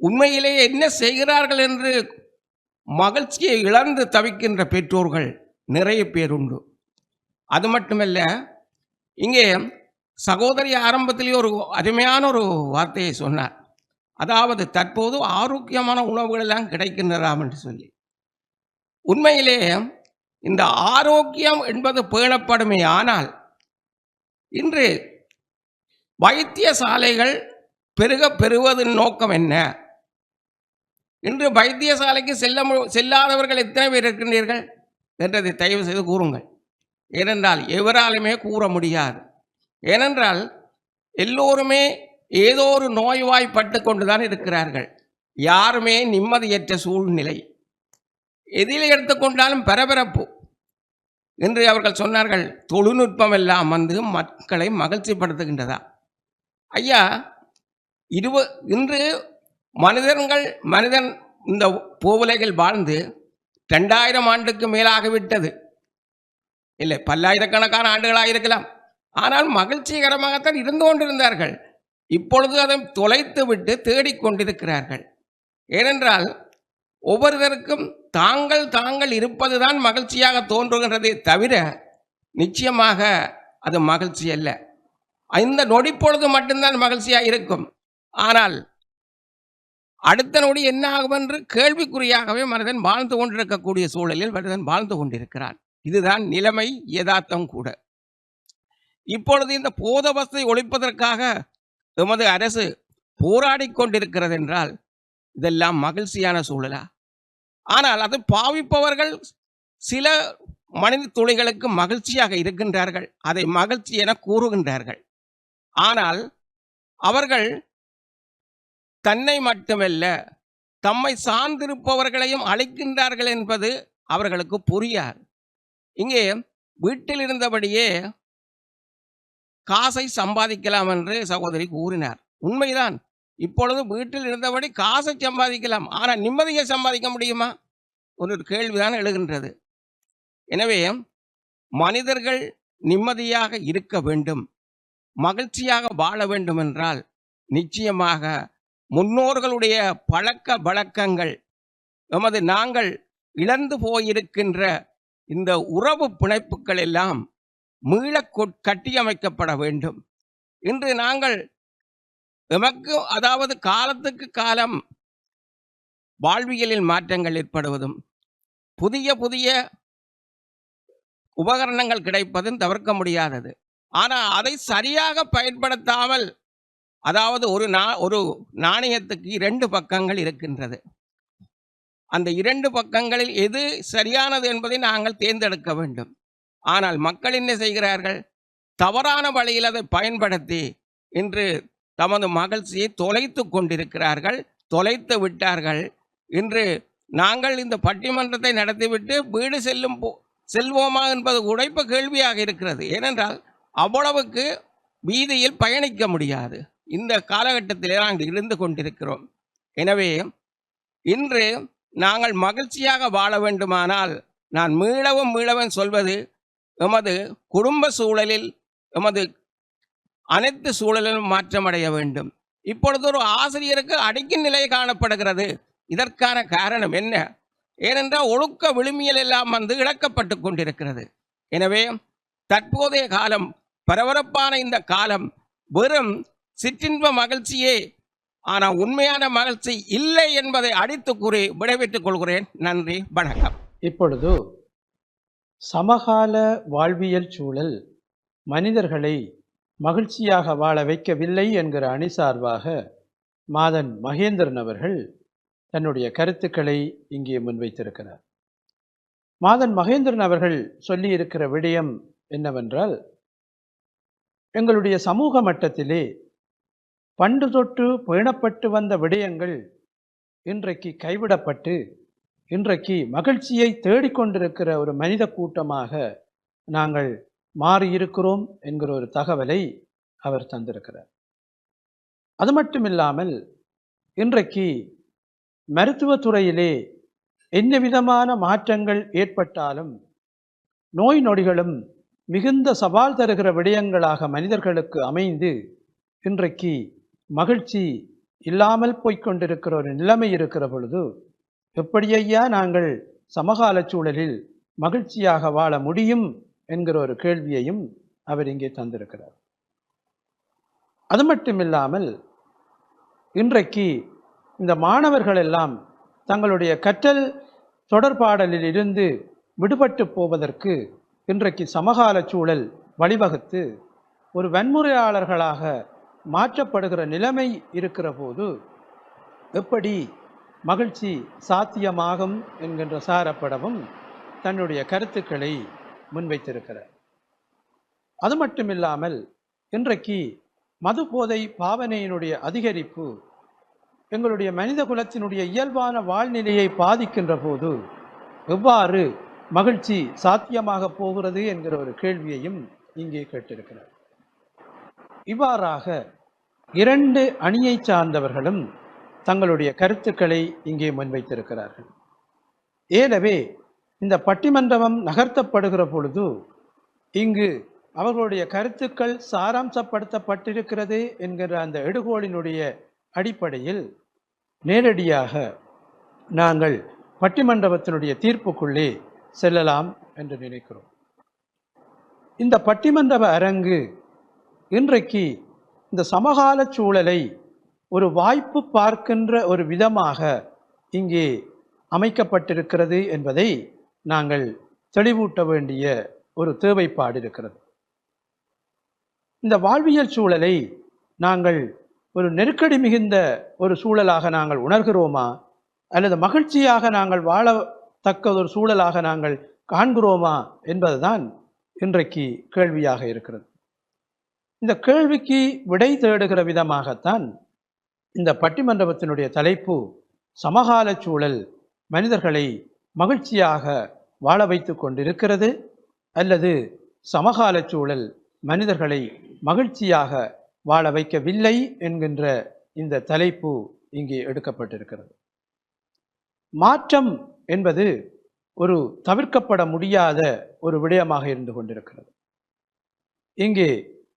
உண்மையிலே என்ன செய்கிறார்கள் என்று மகிழ்ச்சியை இழந்து தவிக்கின்ற பெற்றோர்கள் நிறைய பேர் உண்டு. அது மட்டுமல்ல, இங்கே சகோதரி ஆரம்பத்திலே ஒரு அருமையான ஒரு வார்த்தையை சொன்னார். அதாவது தற்போது ஆரோக்கியமான உணவுகள் எல்லாம் கிடைக்கின்றதாம் என்று சொல்லி. உண்மையிலே இந்த ஆரோக்கியம் என்பது பேணப்படுமே, ஆனால் இன்று வைத்தியசாலைகள் பெருகுவதன் நோக்கம் என்ன? இன்று வைத்தியசாலைக்கு செல்லாதவர்கள் எத்தனை பேர் இருக்கின்றீர்கள் என்றதை தயவு செய்து கூறுங்கள். ஏனென்றால் எவராலுமே கூற முடியாது. ஏனென்றால் எல்லோருமே ஏதோ ஒரு நோய்வாய்ப்பட்டு கொண்டுதான் இருக்கிறார்கள். யாருமே நிம்மதியற்ற சூழ்நிலை. எதில் எடுத்துக்கொண்டாலும் பரபரப்பு. என்று அவர்கள் சொன்னார்கள், தொழில்நுட்பம் எல்லாம் வந்து மக்களை மகிழ்ச்சிப்படுத்துகின்றதா? ஐயா, இன்று மனிதன் இந்த பூவுலகில் வாழ்ந்து 2000 ஆண்டுக்கு மேலாகிவிட்டது. இல்லை, பல்லாயிரக்கணக்கான ஆண்டுகளாக இருக்கலாம். ஆனால் மகிழ்ச்சிகரமாகத்தான் இருந்து கொண்டிருந்தார்கள். இப்பொழுது அதை தொலைத்து விட்டு தேடிக்கொண்டிருக்கிறார்கள். ஏனென்றால் ஒவ்வொருவருக்கும் தாங்கள் இருப்பதுதான் மகிழ்ச்சியாக தோன்றுகின்றதே தவிர நிச்சயமாக அது மகிழ்ச்சி அல்ல. இந்த நொடிப்பொழுது மட்டும்தான் மகிழ்ச்சியாக இருக்கும். ஆனால் அடுத்த நொடி என்ன ஆகும் என்று கேள்விக்குறியாகவே மனிதன் வாழ்ந்து கொண்டிருக்கக்கூடிய சூழலில் மனிதன் வாழ்ந்து கொண்டிருக்கிறான். இதுதான் நிலைமை, யதார்த்தம் கூட. இப்பொழுது இந்த போதவஸ்தை ஒழிப்பதற்காக எமது அரசு போராடி கொண்டிருக்கிறது என்றால் இதெல்லாம் மகிழ்ச்சியான சூழலா? ஆனால் அதை பாவிப்பவர்கள் சில மனித துளிகளுக்கு மகிழ்ச்சியாக இருக்கின்றார்கள், அதை மகிழ்ச்சி என கூறுகின்றார்கள். ஆனால் அவர்கள் தன்னை மட்டுமல்ல, தம்மை சார்ந்திருப்பவர்களையும் அழைக்கின்றார்கள் என்பது அவர்களுக்கு புரியாது. இங்கே வீட்டில் இருந்தபடியே காசை சம்பாதிக்கலாம் என்று சகோதரி கூறினார். உண்மைதான். இப்பொழுது வீட்டில் இருந்தபடி காசை சம்பாதிக்கலாம், ஆனால் நிம்மதியை சம்பாதிக்க முடியுமா? ஒரு கேள்விதான் எழுகின்றது. எனவே மனிதர்கள் நிம்மதியாக இருக்க வேண்டும், மகிழ்ச்சியாக வாழ வேண்டும் என்றால் நிச்சயமாக முன்னோர்களுடைய பழக்க வழக்கங்கள், நாங்கள் இழந்து போயிருக்கின்ற இந்த உறவு பிணைப்புகள் எல்லாம் மீள கட்டியமைக்கப்பட வேண்டும். இன்று நாங்கள் எமக்கு, அதாவது காலத்துக்கு காலம் வாழ்வியலில் மாற்றங்கள் ஏற்படுவதும் புதிய புதிய உபகரணங்கள் கிடைப்பதும் தவிர்க்க முடியாதது. ஆனால் அதை சரியாக பயன்படுத்தாமல், அதாவது ஒரு நாணயத்துக்கு 2 பக்கங்கள் இருக்கின்றது. அந்த 2 பக்கங்களில் எது சரியானது என்பதை நாங்கள் தேர்ந்தெடுக்க வேண்டும். ஆனால் மக்கள் என்ன செய்கிறார்கள்? தவறான வழியில் அதை பயன்படுத்தி இன்று தமது மகிழ்ச்சியை தொலைத்து கொண்டிருக்கிறார்கள், தொலைத்து விட்டார்கள். இன்று நாங்கள் இந்த பட்டிமன்றத்தை நடத்திவிட்டு வீடு செல்வோமா என்பது கூட இப்ப கேள்வியாக இருக்கிறது. ஏனென்றால் அவ்வளவுக்கு வீதியில் பயணிக்க முடியாது. இந்த காலகட்டத்திலே நாங்கள் இருந்து கொண்டிருக்கிறோம். எனவே இன்று நாங்கள் மகிழ்ச்சியாக வாழ வேண்டுமானால் நான் மீளவும் சொல்வது, எமது குடும்ப சூழலில், எமது அனைத்து சூழலிலும் மாற்றமடைய வேண்டும். இப்பொழுது ஒரு ஆசிரியருக்கு அடிக்கும் நிலை காணப்படுகிறது. இதற்கான காரணம் என்ன? ஏனென்றால் ஒழுக்க விழுமியல் எல்லாம் இழக்கப்பட்டு கொண்டிருக்கிறது. எனவே தற்போதைய காலம், பரபரப்பான இந்த காலம் வெறும் சிற்றின்ப மகிழ்ச்சியே, ஆனால் உண்மையான மகிழ்ச்சி இல்லை என்பதை அடித்து கூறி விடைபெற்றுக் கொள்கிறேன். நன்றி, வணக்கம். இப்பொழுது சமகால வாழ்வியல் சூழல் மனிதர்களை மகிழ்ச்சியாக வாழ வைக்கவில்லை என்கிற அணி சார்பாக மாதன் மகேந்திரன் அவர்கள் தன்னுடைய கருத்துக்களை இங்கே முன்வைத்திருக்கிறார். மாதன் மகேந்திரன் அவர்கள் சொல்லியிருக்கிற விடயம் என்னவென்றால், எங்களுடைய சமூக மட்டத்திலே பண்டு தொட்டு பேணப்பட்டு வந்த விடயங்கள் இன்றைக்கு கைவிடப்பட்டு இன்றைக்கு மகிழ்ச்சியை தேடிக்கொண்டிருக்கிற ஒரு மனித கூட்டமாக நாங்கள் மாறியிருக்கிறோம் என்கிற ஒரு தகவலை அவர் தந்திருக்கிறார். அது மட்டுமில்லாமல் இன்றைக்கு மருத்துவத்துறையிலே என்ன விதமான மாற்றங்கள் ஏற்பட்டாலும் நோய் நொடிகளும் மிகுந்த சவால் தருகிற விடயங்களாக மனிதர்களுக்கு அமைந்து இன்றைக்கு மகிழ்ச்சி இல்லாமல் போய்கொண்டிருக்கிற ஒரு நிலைமை இருக்கிற பொழுது, எப்படியா நாங்கள் சமகால சூழலில் மகிழ்ச்சியாக வாழ முடியும் என்கிற ஒரு கேள்வியையும் அவர் இங்கே தந்திருக்கிறார். அது மட்டுமில்லாமல் இன்றைக்கு இந்த மாணவர்கள் எல்லாம் தங்களுடைய கற்றல் தொடர்பாடலில் இருந்து விடுபட்டு போவதற்கு இன்றைக்கு சமகால சூழல் வழிவகுத்து ஒரு வன்முறையாளர்களாக மாற்றப்படுகிற நிலைமை இருக்கிற போது எப்படி மகிழ்ச்சி சாத்தியமாகும் என்கின்ற சாரப்படவும் தன்னுடைய கருத்துக்களை முன்வைத்திருக்கிறார். அது மட்டுமில்லாமல் இன்றைக்கு மது போதை பாவனையினுடைய அதிகரிப்பு எங்களுடைய மனித குலத்தினுடைய இயல்பான வாழ்நிலையை பாதிக்கின்ற போது எவ்வாறு மகிழ்ச்சி சாத்தியமாக போகிறது என்கிற ஒரு கேள்வியையும் இங்கே கேட்டிருக்கிறார். இவ்வாறாக இரண்டு அணியை சார்ந்தவர்களும் தங்களுடைய கருத்துக்களை இங்கே முன்வைத்திருக்கிறார்கள். ஏலவே இந்த பட்டிமன்றம் நகர்த்தப்படுகிற பொழுது இங்கு அவர்களுடைய கருத்துக்கள் சாராம்சப்படுத்தப்பட்டிருக்கிறது என்கிற அந்த எடுகோளினுடைய அடிப்படையில் நேரடியாக நாங்கள் பட்டிமன்றத்தினுடைய தீர்ப்புக்குள்ளே செல்லலாம் என்று நினைக்கிறோம். இந்த பட்டிமன்ற அரங்கு இன்றைக்கு இந்த சமகால சூழலை ஒரு வாய்ப்பு பார்க்கின்ற ஒரு விதமாக இங்கே அமைக்கப்பட்டிருக்கிறது என்பதை நாங்கள் தெளிவூட்ட வேண்டிய ஒரு தேவைப்பாடு இருக்கிறது. இந்த வாழ்வியல் சூழலை நாங்கள் ஒரு நெருக்கடி மிகுந்த ஒரு சூழலாக நாங்கள் உணர்கிறோமா, அல்லது மகிழ்ச்சியாக நாங்கள் வாழத்தக்க ஒரு சூழலாக நாங்கள் காண்கிறோமா என்பதுதான் இன்றைக்கு கேள்வியாக இருக்கிறது. இந்த கேள்விக்கு விடை தேடுகிற விதமாகத்தான் இந்த பட்டிமன்றத்தினுடைய தலைப்பு சமகால சூழல் மனிதர்களை மகிழ்ச்சியாக வாழ வைத்து கொண்டிருக்கிறது, அல்லது சமகால சூழல் மனிதர்களை மகிழ்ச்சியாக வாழ வைக்கவில்லை என்கின்ற இந்த தலைப்பு இங்கே எடுக்கப்பட்டிருக்கிறது. மாற்றம் என்பது ஒரு தவிர்க்கப்பட முடியாத ஒரு விடயமாக இருந்து கொண்டிருக்கிறது. இங்கே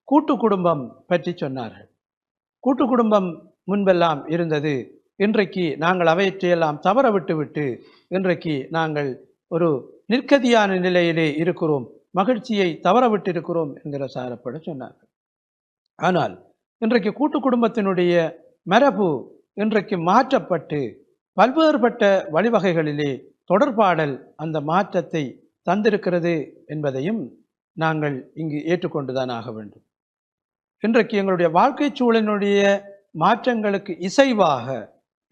கூட்டு குடும்பம் பற்றி சொன்னார்கள். கூட்டு குடும்பம் முன்பெல்லாம் இருந்தது, இன்றைக்கு நாங்கள் அவற்றையெல்லாம் தவற விட்டுவிட்டு இன்றைக்கு நாங்கள் ஒரு நிற்கதியான நிலையிலே இருக்கிறோம், மகிழ்ச்சியை தவற விட்டிருக்கிறோம் என்கிற சாரப்பட சொன்னார்கள். ஆனால் இன்றைக்கு கூட்டு குடும்பத்தினுடைய மரபு இன்றைக்கு மாற்றப்பட்டு பல்வேறுபட்ட வழிவகைகளிலே தொடர்பாடல் அந்த மாற்றத்தை தந்திருக்கிறது என்பதையும் நாங்கள் இங்கு ஏற்றுக்கொண்டுதான் ஆக வேண்டும். இன்றைக்கு எங்களுடைய வாழ்க்கை சூழலினுடைய மாற்றங்களுக்கு இசைவாக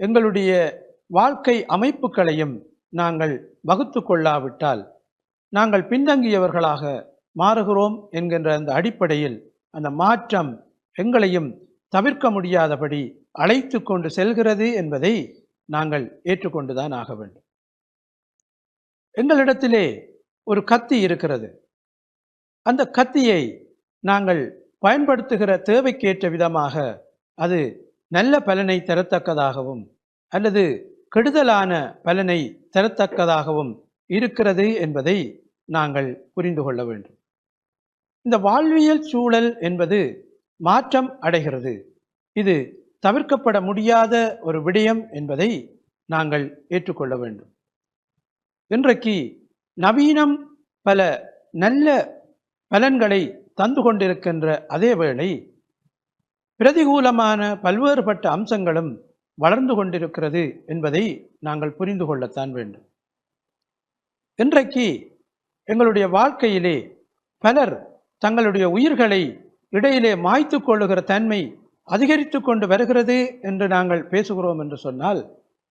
எங்களுடைய வாழ்க்கை அமைப்புகளையும் நாங்கள் வகுத்து கொள்ளாவிட்டால் நாங்கள் பின்தங்கியவர்களாக மாறுகிறோம் என்கின்ற அந்த அடிப்படையில் அந்த மாற்றம் எங்களையும் தவிர்க்க முடியாதபடி அழைத்து கொண்டு செல்கிறது என்பதை நாங்கள் ஏற்றுக்கொண்டுதான் ஆக வேண்டும். எங்களிடத்திலே ஒரு கத்தி இருக்கிறது. அந்த கத்தியை நாங்கள் பயன்படுத்துகிற தேவைக்கேற்ற விதமாக அது நல்ல பலனை தரத்தக்கதாகவும் அல்லது கெடுதலான பலனை தரத்தக்கதாகவும் இருக்கிறது என்பதை நாங்கள் புரிந்து கொள்ள வேண்டும். இந்த வாழ்வியல் சூழல் என்பது மாற்றம் அடைகிறது. இது தவிர்க்கப்பட முடியாத ஒரு விடயம் என்பதை நாங்கள் ஏற்றுக்கொள்ள வேண்டும். இன்றைக்கு நவீனம் பல நல்ல பலன்களை தந்து கொண்டிருக்கின்ற அதே வேளை பிரதிகூலமான பல்வேறுபட்ட அம்சங்களும் வளர்ந்து கொண்டிருக்கிறது என்பதை நாங்கள் புரிந்து கொள்ளத்தான் வேண்டும். இன்றைக்கு எங்களுடைய வாழ்க்கையிலே பலர் தங்களுடைய உயிர்களை இடையிலே மாய்த்து கொள்ளுகிற தன்மை அதிகரித்து கொண்டு வருகிறது என்று நாங்கள் பேசுகிறோம் என்று சொன்னால்,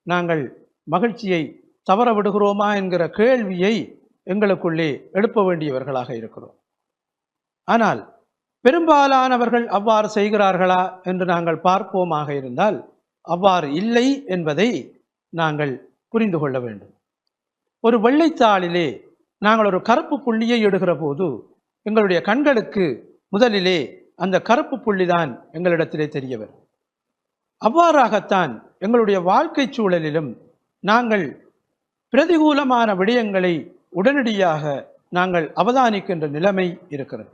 நாங்கள் மகிழ்ச்சியை தவற விடுகிறோமா என்கிற கேள்வியை எங்களுக்குள்ளே எழுப்ப வேண்டியவர்களாக இருக்கிறோம். ஆனால் பெரும்பாலானவர்கள் அவ்வாறு செய்கிறார்களா என்று நாங்கள் பார்ப்போமாக இருந்தால் அவ்வாறு இல்லை என்பதை நாங்கள் புரிந்து கொள்ள வேண்டும். ஒரு வெள்ளைத்தாளிலே நாங்கள் ஒரு கருப்பு புள்ளியை இடுகிற போது எங்களுடைய கண்களுக்கு முதலிலே அந்த கருப்பு புள்ளிதான் எங்களிடத்திலே தெரிய வரும். அவ்வாறாகத்தான் எங்களுடைய வாழ்க்கை சூழலிலும் நாங்கள் பிரதிகூலமான விடயங்களை உடனடியாக நாங்கள் அவதானிக்கின்ற நிலைமை இருக்கிறது.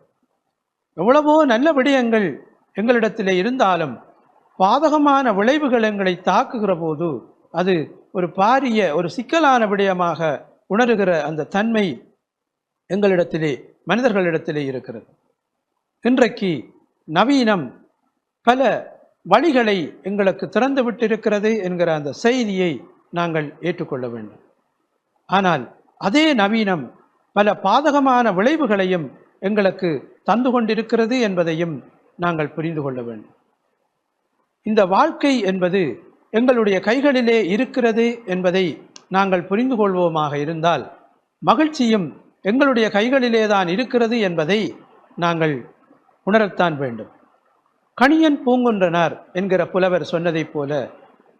எவ்வளவோ நல்ல விடயங்கள் எங்களிடத்திலே இருந்தாலும் பாதகமான விளைவுகள் எங்களை தாக்குகிற போது அது ஒரு பாரிய ஒரு சிக்கலான விடயமாக உணர்கிற அந்த தன்மை எங்களிடத்திலே மனிதர்களிடத்திலே இருக்கிறது. இன்றைக்கு நவீனம் பல வழிகளை எங்களுக்கு திறந்து விட்டிருக்கிறது என்கிற அந்த செய்தியை நாங்கள் ஏற்றுக்கொள்ள வேண்டும். ஆனால் அதே நவீனம் பல பாதகமான விளைவுகளையும் எங்களுக்கு தந்து கொண்டிருக்கிறது என்பதையும் நாங்கள் புரிந்து கொள்ள வேண்டும். இந்த வாழ்க்கை என்பது எங்களுடைய கைகளிலே இருக்கிறது என்பதை நாங்கள் புரிந்து கொள்வோமாக இருந்தால் மகிழ்ச்சியும் எங்களுடைய கைகளிலே தான் இருக்கிறது என்பதை நாங்கள் உணரத்தான் வேண்டும். கணியன் பூங்குன்றனார் என்கிற புலவர் சொன்னதைப் போல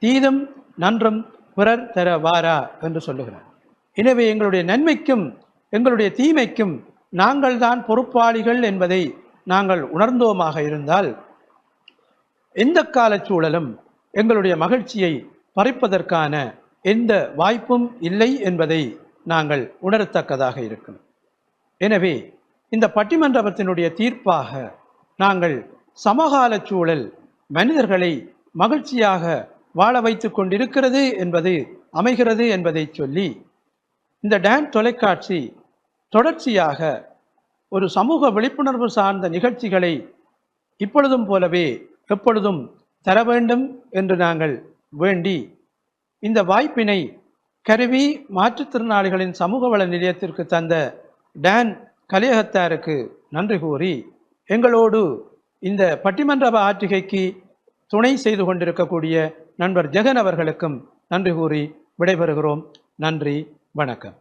தீதும் நன்றும் பிறர் தர வாரா என்று சொல்லுகிறார். எனவே எங்களுடைய நன்மைக்கும் எங்களுடைய தீமைக்கும் நாங்கள் தான் பொறுப்பாளிகள் என்பதை நாங்கள் உணர்ந்தோமாக இருந்தால் எந்த காலச்சூழலும் எங்களுடைய மகிழ்ச்சியை பறிப்பதற்கான எந்த வாய்ப்பும் இல்லை என்பதை நாங்கள் உணரத்தக்கதாக இருக்கும். எனவே இந்த பட்டிமன்றத்தினுடைய தீர்ப்பாக நாங்கள் சமகால சூழல் மனிதர்களை மகிழ்ச்சியாக வாழ வைத்து கொண்டிருக்கிறது என்பது அமைகிறது என்பதை சொல்லி, இந்த டான் தொலைக்காட்சி தொடர்ச்சியாக ஒரு சமூக விழிப்புணர்வு சார்ந்த நிகழ்ச்சிகளை இப்பொழுதும் போலவே எப்பொழுதும் தர வேண்டும் என்று நாங்கள் வேண்டி, இந்த வாய்ப்பினை கருவி மாற்றுத்திறனாளிகளின் சமூக வள நிலையத்திற்கு தந்த டான் கலியகத்தாருக்கு நன்றி கூறி, எங்களோடு இந்த பட்டிமன்ற ஆற்றிகைக்கு துணை செய்து கொண்டிருக்கக்கூடிய நண்பர் ஜெகன் அவர்களுக்கும் நன்றி கூறி விடைபெறுகிறோம். நன்றி, வணக்கம்.